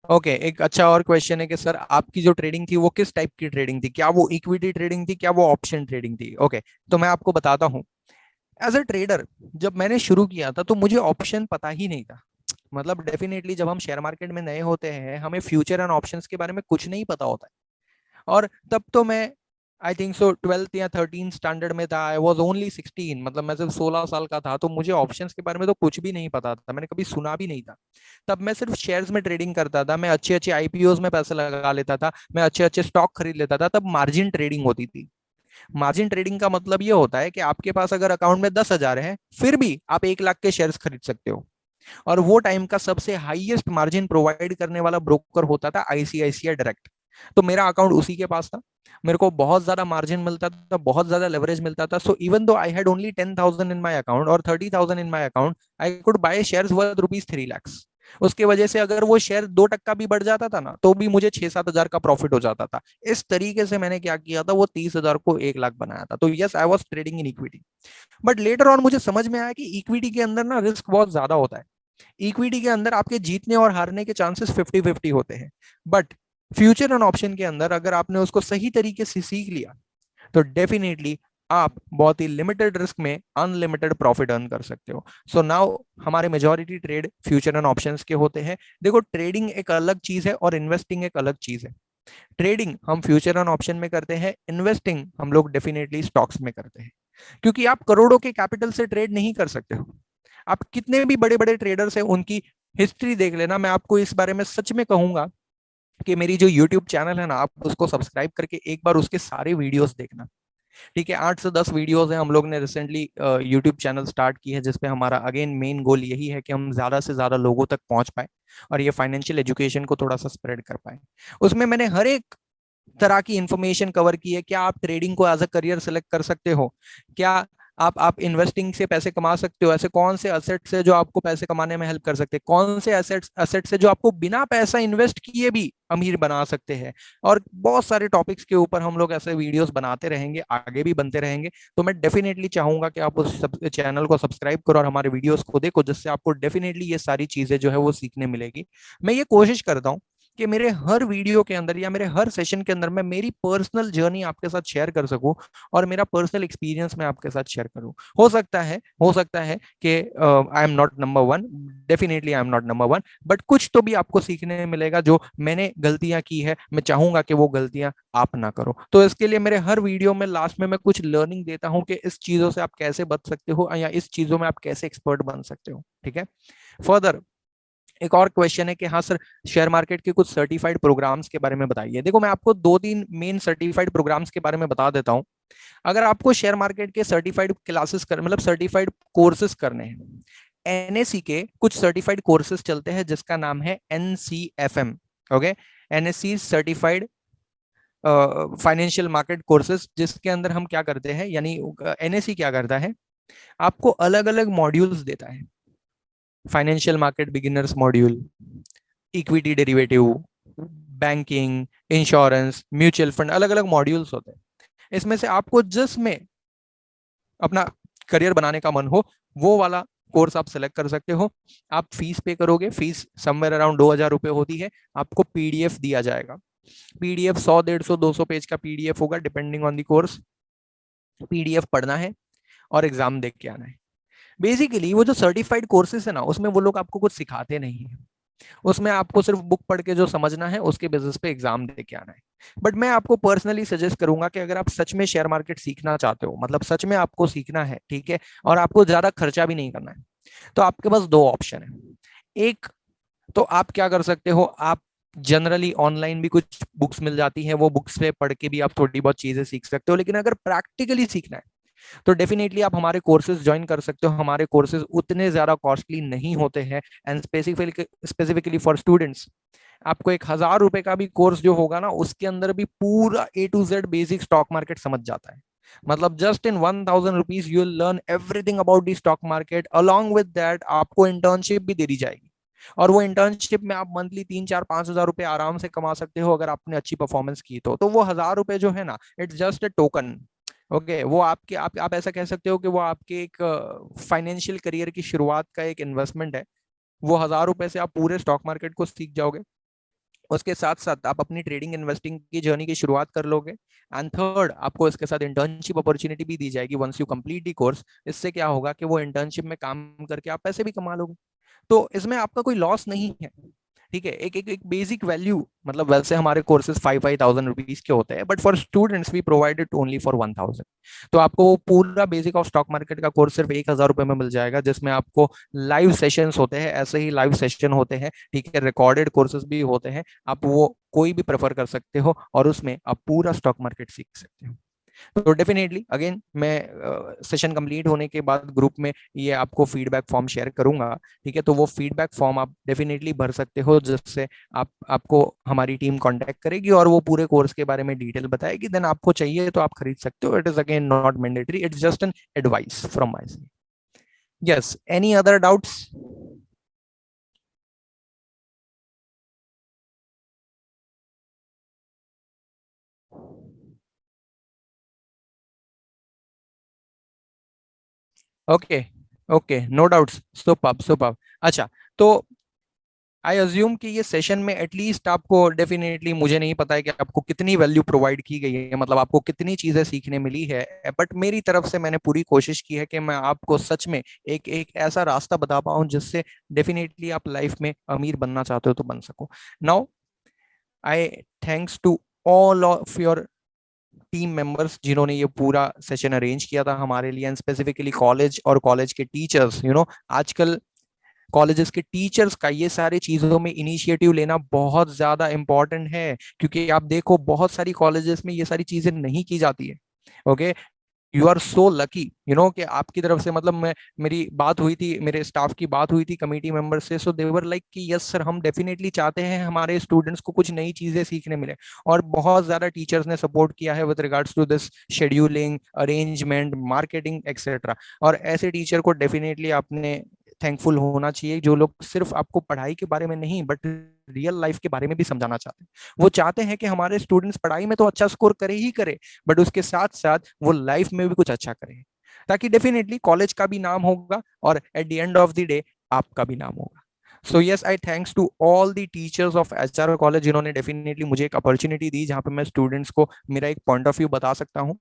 ओके, एक अच्छा और क्वेश्चन है कि सर आपकी जो ट्रेडिंग थी वो किस टाइप की ट्रेडिंग थी, क्या वो इक्विटी ट्रेडिंग थी, क्या वो ऑप्शन ट्रेडिंग थी? ओके, तो मैं आपको बताता हूँ। एज अ ट्रेडर जब मैंने शुरू किया था तो मुझे ऑप्शन पता ही नहीं था। मतलब डेफिनेटली जब हम शेयर मार्केट में नए होते हैं, हमें फ्यूचर एंड ऑप्शंस के बारे में कुछ नहीं पता होता है। और तब तो मैं आई थिंक सो 12th या 13th स्टैंडर्ड में था। आई वॉज ओनली 16, मतलब मैं सिर्फ 16 साल का था। तो मुझे ऑप्शंस के बारे में तो कुछ भी नहीं पता था, मैंने कभी सुना भी नहीं था। तब मैं सिर्फ शेयर्स में ट्रेडिंग करता था, मैं अच्छे अच्छे आईपीओ में पैसे लगा लेता था, मैं अच्छे अच्छे स्टॉक खरीद लेता था। तब मार्जिन ट्रेडिंग होती थी। मार्जिन ट्रेडिंग का मतलब ये होता है कि आपके पास अगर अकाउंट में 10,000 है, फिर भी आप 1 लाख के शेयर्स खरीद सकते हो। और वो टाइम का सबसे हाईएस्ट मार्जिन प्रोवाइड करने वाला ब्रोकर होता था आईसीआईसीआई डायरेक्ट। तो मेरा अकाउंट उसी के पास था, मेरे को बहुत ज्यादा मार्जिन मिलता था, बहुत ज्यादा लेवरेज मिलता था. So even though I had only 10,000 in my account और 30,000 in my account, I could by shares worth ₹3 lakhs. उसके वजह से अगर वो शेयर 2% भी बढ़ जाता था ना, तो भी मुझे 6-7 हजार का प्रॉफिट हो जाता था. इस तरीके से मैंने क्या किया था, वो 30,000 को 1 लाख बनाया था. तो yes, I was trading in equity. But later on मुझे समझ में आया कि इक्विटी के अंदर ना रिस्क बहुत ज्यादा होता है. इक्विटी के अंदर आपके जीतने और हारने के चांसेस 50-50 होते हैं. बट फ्यूचर एंड ऑप्शन के अंदर अगर आपने उसको सही तरीके से सीख लिया, तो डेफिनेटली आप बहुत ही लिमिटेड रिस्क में अनलिमिटेड प्रॉफिट अर्न कर सकते हो. सो नाउ हमारे majority trade future and options के होते हैं. देखो, ट्रेडिंग एक अलग चीज है और इन्वेस्टिंग एक अलग चीज है. ट्रेडिंग हम फ्यूचर एंड ऑप्शन में करते हैं, इन्वेस्टिंग हम लोग डेफिनेटली स्टॉक्स में करते हैं. क्योंकि आप करोड़ों के कैपिटल से ट्रेड नहीं कर सकते हो. आप कितने भी बड़े बड़े ट्रेडर्स हैं, उनकी हिस्ट्री देख लेना. मैं आपको इस बारे में सच में कहूंगा कि मेरी जो YouTube चैनल है ना, आप उसको सब्सक्राइब करके एक बार उसके सारे वीडियोस देखना. ठीक है, 8 से 10 वीडियोस हैं. हम लोग ने रिसेंटली YouTube चैनल स्टार्ट की है, जिसपे हमारा अगेन मेन गोल यही है कि हम ज्यादा से ज्यादा लोगों तक पहुंच पाए और ये फाइनेंशियल एजुकेशन को थोड़ा सा स्प्रेड कर पाए. उसमें मैंने हर एक तरह की इंफॉर्मेशन कवर की है. क्या आप ट्रेडिंग को एज अ करियर सेलेक्ट कर सकते हो? क्या आप इन्वेस्टिंग से पैसे कमा सकते हो? ऐसे कौन से एसेट्स है जो आपको पैसे कमाने में हेल्प कर सकते हैं? कौन से एसेट्स है जो आपको बिना पैसा इन्वेस्ट किए भी अमीर बना सकते हैं? और बहुत सारे टॉपिक्स के ऊपर हम लोग ऐसे वीडियोस बनाते रहेंगे, आगे भी बनते रहेंगे. तो मैं डेफिनेटली चाहूंगा कि आप उस चैनल को सब्सक्राइब करो और हमारे वीडियोस को देखो, जिससे आपको डेफिनेटली ये सारी चीजें जो है वो सीखने मिलेगी. मैं ये कोशिश करता हूँ कि मेरे हर वीडियो के अंदर या मेरे हर सेशन के अंदर मैं मेरी पर्सनल जर्नी आपके साथ शेयर कर सकूं और मेरा पर्सनल एक्सपीरियंस मैं आपके साथ शेयर करूं. हो सकता है कि आई am not number one, definitely I am not number one, but कुछ तो भी आपको सीखने मिलेगा. जो मैंने गलतियां की है, मैं चाहूंगा कि वो गलतियां आप ना करो. तो इसके लिए मेरे हर वीडियो में लास्ट में मैं कुछ लर्निंग देता हूं कि इस चीजों से आप कैसे बच सकते हो या इस चीजों में आप कैसे एक्सपर्ट बन सकते हो. ठीक है. फर्दर एक और क्वेश्चन है कि हाँ सर, शेयर मार्केट के कुछ सर्टिफाइड प्रोग्राम्स के बारे में बताइए. देखो, मैं आपको 2-3 मेन सर्टिफाइड प्रोग्राम्स के बारे में बता देता हूं. अगर आपको शेयर मार्केट के सर्टिफाइड क्लासेस कर मतलब सर्टिफाइड कोर्सेज करने हैं, एनएससी के कुछ सर्टिफाइड कोर्सेज चलते हैं जिसका नाम है NCFM. Okay, NSE certified financial market courses, जिसके अंदर हम क्या करते हैं, यानी NSE क्या करता है, आपको अलग अलग मॉड्यूल्स देता है. Financial market beginners module, equity derivative, banking, insurance, mutual fund, अलग अलग मॉड्यूल्स होते हैं. इसमें से आपको जिसमें अपना करियर बनाने का मन हो, वो वाला कोर्स आप सेलेक्ट कर सकते हो. आप फीस पे करोगे, फीस समवेयर अराउंड 2,000 रुपए होती है. आपको PDF दिया जाएगा. PDF 100, 150, 200 पेज का PDF होगा, depending on the course. PDF पढ़ना है और एग्जाम देख के आना है. बेसिकली वो जो सर्टिफाइड कोर्सेज है ना, उसमें वो लोग आपको कुछ सिखाते नहीं है. उसमें आपको सिर्फ बुक पढ़ के जो समझना है, उसके बेसिस पे एग्जाम दे के आना है. बट मैं आपको पर्सनली सजेस्ट करूंगा कि अगर आप सच में शेयर मार्केट सीखना चाहते हो, मतलब सच में आपको सीखना है, ठीक है, और आपको ज्यादा खर्चा भी नहीं करना है, तो आपके पास 2 ऑप्शन है. एक तो आप क्या कर सकते हो, आप जनरली ऑनलाइन भी कुछ बुक्स मिल जाती है, वो बुक्स पे पढ़ के भी आप थोड़ी बहुत चीजें सीख सकते हो. लेकिन अगर प्रैक्टिकली सीखना है तो डेफिनेटली आप हमारे कोर्सेज ज्वाइन कर सकते हो. हमारे कोर्सेज उतने ज्यादा कॉस्टली नहीं होते हैं एंड स्पेसिफिकली फॉर स्टूडेंट्स. आपको 1,000 रुपए का भी कोर्स जो होगा ना, उसके अंदर भी पूरा A to Z basic stock market समझ जाता है. मतलब just in 1,000 rupees you will learn everything about the stock market. Along with that आपको इंटर्नशिप भी दे दी जाएगी, और वो इंटर्नशिप में आप मंथली 3-4-5 हजार रुपए आराम से कमा सकते हो अगर आपने अच्छी परफॉर्मेंस की. तो वो 1,000 रुपए जो है ना, it's just a token. Okay, वो आपके आप ऐसा कह सकते हो कि वो आपके एक फाइनेंशियल करियर की शुरुआत का एक इन्वेस्टमेंट है. वो 1,000 रुपए से आप पूरे स्टॉक मार्केट को सीख जाओगे. उसके साथ साथ आप अपनी ट्रेडिंग इन्वेस्टिंग की जर्नी की शुरुआत कर लोगे. एंड थर्ड, आपको इसके साथ इंटर्नशिप अपॉर्चुनिटी भी दी जाएगी once you complete the course. इससे क्या होगा कि वो इंटर्नशिप में काम करके आप पैसे भी कमा लोगे. तो इसमें आपका कोई लॉस नहीं है. ठीक है, एक बेसिक वैल्यू, मतलब वैसे हमारे कोर्सेज 5,000 रुपीज के होते हैं, but for students we provided only for 1,000. तो आपको वो पूरा बेसिक ऑफ स्टॉक मार्केट का कोर्स सिर्फ 1,000 रुपए में मिल जाएगा, जिसमें आपको लाइव सेशंस होते हैं, ऐसे ही लाइव सेशन होते हैं. ठीक है, रिकॉर्डेड कोर्सेज भी होते हैं. आप वो कोई भी प्रेफर कर सकते हो और उसमें आप पूरा स्टॉक मार्केट सीख सकते हो. तो डेफिनेटली अगेन मैं सेशन कंप्लीट होने के बाद ग्रुप में ये आपको फीडबैक फॉर्म शेयर करूंगा, ठीक है। तो वो फीडबैक फॉर्म आप डेफिनेटली भर सकते हो, जिससे आपको हमारी टीम कांटेक्ट करेगी और वो पूरे कोर्स के बारे में डिटेल बताएगी। देन आपको चाहिए तो आप खरीद सकते हो। It is again not mandatory, it's just an advice from my side. Yes, any other doubts? Okay okay, no doubts, superb superb. अच्छा, तो आई अज्यूम कि ये सेशन में एटलीस्ट आपको डेफिनेटली, मुझे नहीं पता है कि आपको कितनी वैल्यू प्रोवाइड की गई है, मतलब आपको कितनी चीजें सीखने मिली है, बट मेरी तरफ से मैंने पूरी कोशिश की है कि मैं आपको सच में एक एक ऐसा रास्ता बता पाऊं जिससे डेफिनेटली आप लाइफ में अमीर बनना चाहते हो तो बन सको। Now I thanks to all of your team members जिन्होंने ये पूरा सेशन अरेंज किया था हमारे लिए, एंड स्पेसिफिकली कॉलेज और कॉलेज के टीचर्स। आजकल कॉलेजेस के टीचर्स का ये सारे चीजों में इनिशिएटिव लेना बहुत ज्यादा इंपॉर्टेंट है, क्योंकि आप देखो बहुत सारी कॉलेजेस में ये सारी चीजें नहीं की जाती है। Okay, you are so lucky, कि आपकी तरफ से, मतलब मेरी बात हुई थी, मेरे स्टाफ की बात हुई थी कमेटी मेंबर से, सो दे वर लाइक कि यस सर, हम डेफिनेटली चाहते हैं हमारे स्टूडेंट्स को कुछ नई चीजें सीखने मिले। और बहुत ज्यादा टीचर्स ने सपोर्ट किया है with regards to this scheduling, arrangement, marketing etcetera. और ऐसे टीचर को डेफिनेटली आपने थैंकफुल होना चाहिए, जो लोग सिर्फ आपको पढ़ाई के बारे में नहीं बट रियल लाइफ के बारे में भी समझाना चाहते हैं। वो चाहते हैं कि हमारे स्टूडेंट्स पढ़ाई में तो अच्छा स्कोर करे ही करे, बट उसके साथ साथ वो लाइफ में भी कुछ अच्छा करे, ताकि डेफिनेटली कॉलेज का भी नाम होगा और at the end of the day आपका भी नाम होगा। So yes, I thanks to all the teachers of HR college, जिन्होंने डेफिनेटली मुझे एक अपॉर्चुनिटी दी जहां पे मैं स्टूडेंट्स को मेरा एक पॉइंट ऑफ व्यू बता सकता हूँ।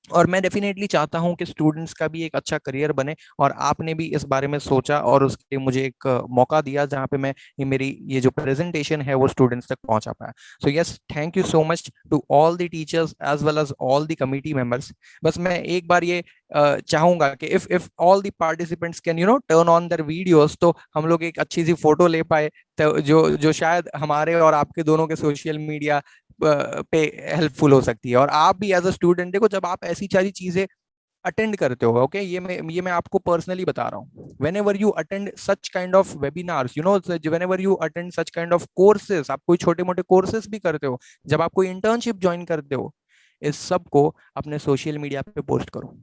और मैं डेफिनेटली चाहता हूं कि स्टूडेंट्स का भी एक अच्छा करियर बने, और आपने भी इस बारे में सोचा और उसके लिए मुझे एक मौका दिया जहां पे मैं मेरी ये जो प्रेजेंटेशन है वो स्टूडेंट्स तक पहुंचा पाया। So yes, thank you so much to all the teachers as well as all the committee members. बस मैं एक बार ये चाहूंगा कि if all the participants can turn on their videos, तो हम लोग एक अच्छी सी फोटो ले पाए, तो जो जो शायद हमारे और आपके दोनों के सोशल मीडिया पे हेल्पफुल हो सकती है। और आप भी एज अ स्टूडेंट, देखो जब आप ऐसी सारी चीजें अटेंड करते हो, ओके, ये मैं आपको पर्सनली बता रहा हूँ, when ever you attend such kind of webinars, when ever you attend such kind of courses, आप कोई छोटे मोटे कोर्सेज भी करते हो, जब आप कोई इंटर्नशिप ज्वाइन करते हो, इस सब को अपने सोशल मीडिया पे पोस्ट करो।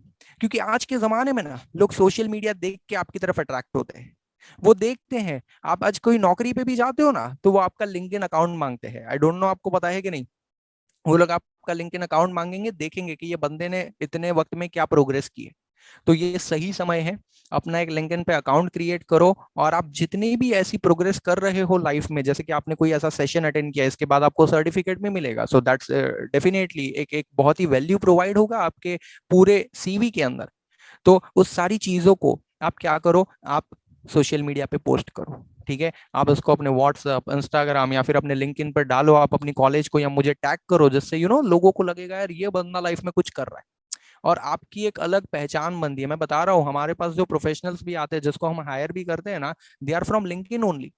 क्योंकि आज के जमाने में ना लोग सोशल मीडिया देख के आपकी तरफ अट्रैक्ट होते हैं। वो देखते हैं, आप आज कोई नौकरी पे भी जाते हो ना, तो वो आपका लिंक्डइन अकाउंट मांगते हैं। आई डोंट नो आपको पता है कि नहीं, वो लोग आपका लिंक्डइन अकाउंट मांगेंगे, देखेंगे कि ये बंदे ने इतने वक्त में क्या प्रोग्रेस की है। तो ये सही समय है, अपना एक लिंक्डइन पे अकाउंट क्रिएट करो, और आप जितनी भी ऐसी प्रोग्रेस कर रहे हो लाइफ में, जैसे कि आपने कोई ऐसा सेशन अटेंड किया, इसके बाद आपको सर्टिफिकेट भी मिलेगा, सो दैट्स डेफिनेटली एक एक बहुत ही वैल्यू प्रोवाइड होगा आपके पूरे सीवी के अंदर। तो उस सारी चीजों को आप क्या करो, आप सोशल मीडिया पे पोस्ट करो, ठीक है। आप उसको अपने व्हाट्सएप, इंस्टाग्राम या फिर अपने लिंक्डइन पर डालो, आप अपनी कॉलेज को या मुझे टैग करो, जिससे लोगों को लगेगा यार ये बंदा लाइफ में कुछ कर रहा है, और आपकी एक अलग पहचान बनती है। मैं बता रहा हूँ, हमारे पास जो प्रोफेशनल्स भी आते हैं, जिसको हम हायर भी करते हैं ना, they are from LinkedIn only.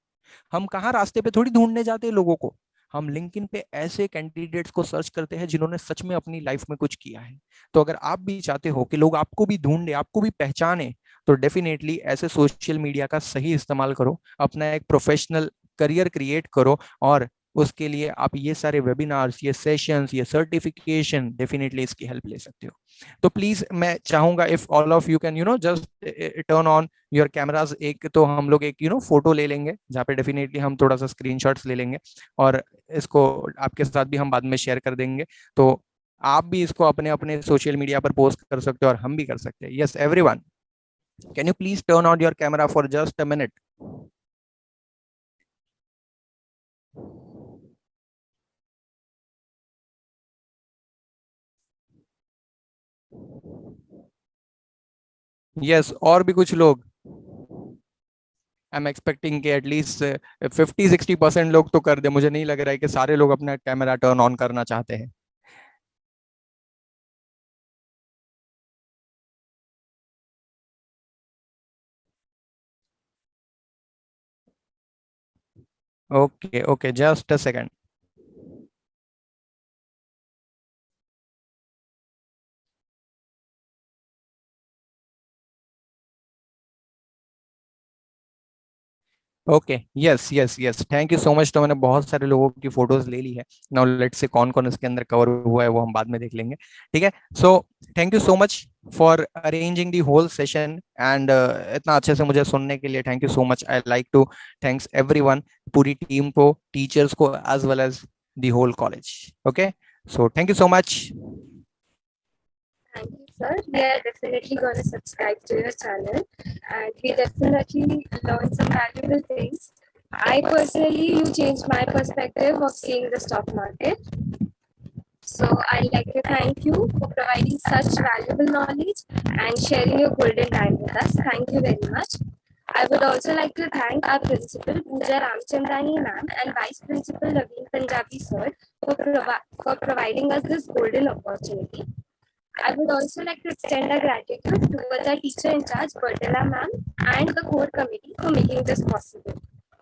हम कहाँ रास्ते पे थोड़ी ढूंढने जाते हैं लोगों को, हम लिंक्डइन पे ऐसे कैंडिडेट्स को सर्च करते हैं जिन्होंने सच में अपनी लाइफ में कुछ किया है। तो अगर आप भी चाहते हो कि लोग आपको भी ढूंढे, आपको भी पहचाने, तो डेफिनेटली ऐसे सोशल मीडिया का सही इस्तेमाल करो, अपना एक प्रोफेशनल करियर क्रिएट करो, और उसके लिए आप ये सारे वेबिनार्स, ये सेशंस, ये सर्टिफिकेशन, डेफिनेटली इसकी हेल्प ले सकते हो। तो प्लीज मैं चाहूंगा, if all of you can just turn on your cameras. एक तो हम लोग एक फोटो ले लेंगे, जहाँ पे डेफिनेटली हम थोड़ा सा स्क्रीनशॉट्स ले लेंगे, और इसको आपके साथ भी हम बाद में शेयर कर देंगे। तो आप भी इसको अपने अपने सोशल मीडिया पर पोस्ट कर सकते हो, और हम भी कर सकते हैं। Yes everyone, can you please turn on your camera for just a minute? Yes, और भी कुछ लोग, आई एम एक्सपेक्टिंग कि एटलीस्ट 50-60% लोग तो कर दे। मुझे नहीं लग रहा है कि सारे लोग अपना कैमरा टर्न ऑन करना चाहते हैं। Okay okay, just a second. Okay, yes yes yes, thank you so much. तो मैंने बहुत सारे लोगों की फोटोज ले ली है। नाउ लेट्स से कौन कौन इसके अंदर कवर हुआ है वो हम बाद में देख लेंगे, ठीक है। So thank you so much for arranging the whole session and इतना अच्छे से मुझे सुनने के लिए thank you so much. I like to thanks everyone, पूरी टीम को, टीचर्स को, as well as the whole college. Okay, so thank you so much. Thank you, sir. We are definitely going to subscribe to your channel and we definitely learn some valuable things. I personally, you changed my perspective of seeing the stock market. So I'd like to thank you for providing such valuable knowledge and sharing your golden time with us. Thank you very much. I would also like to thank our principal, Pooja Ramchandani ma'am, and vice principal, Naveen Punjabi sir, for providing us this golden opportunity. I would also like to extend our gratitude towards our teacher in charge, Bertella ma'am, and the core committee for making this possible.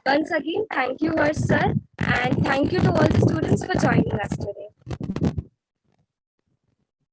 Once again, thank you, sir, and thank you to all the students for joining us today.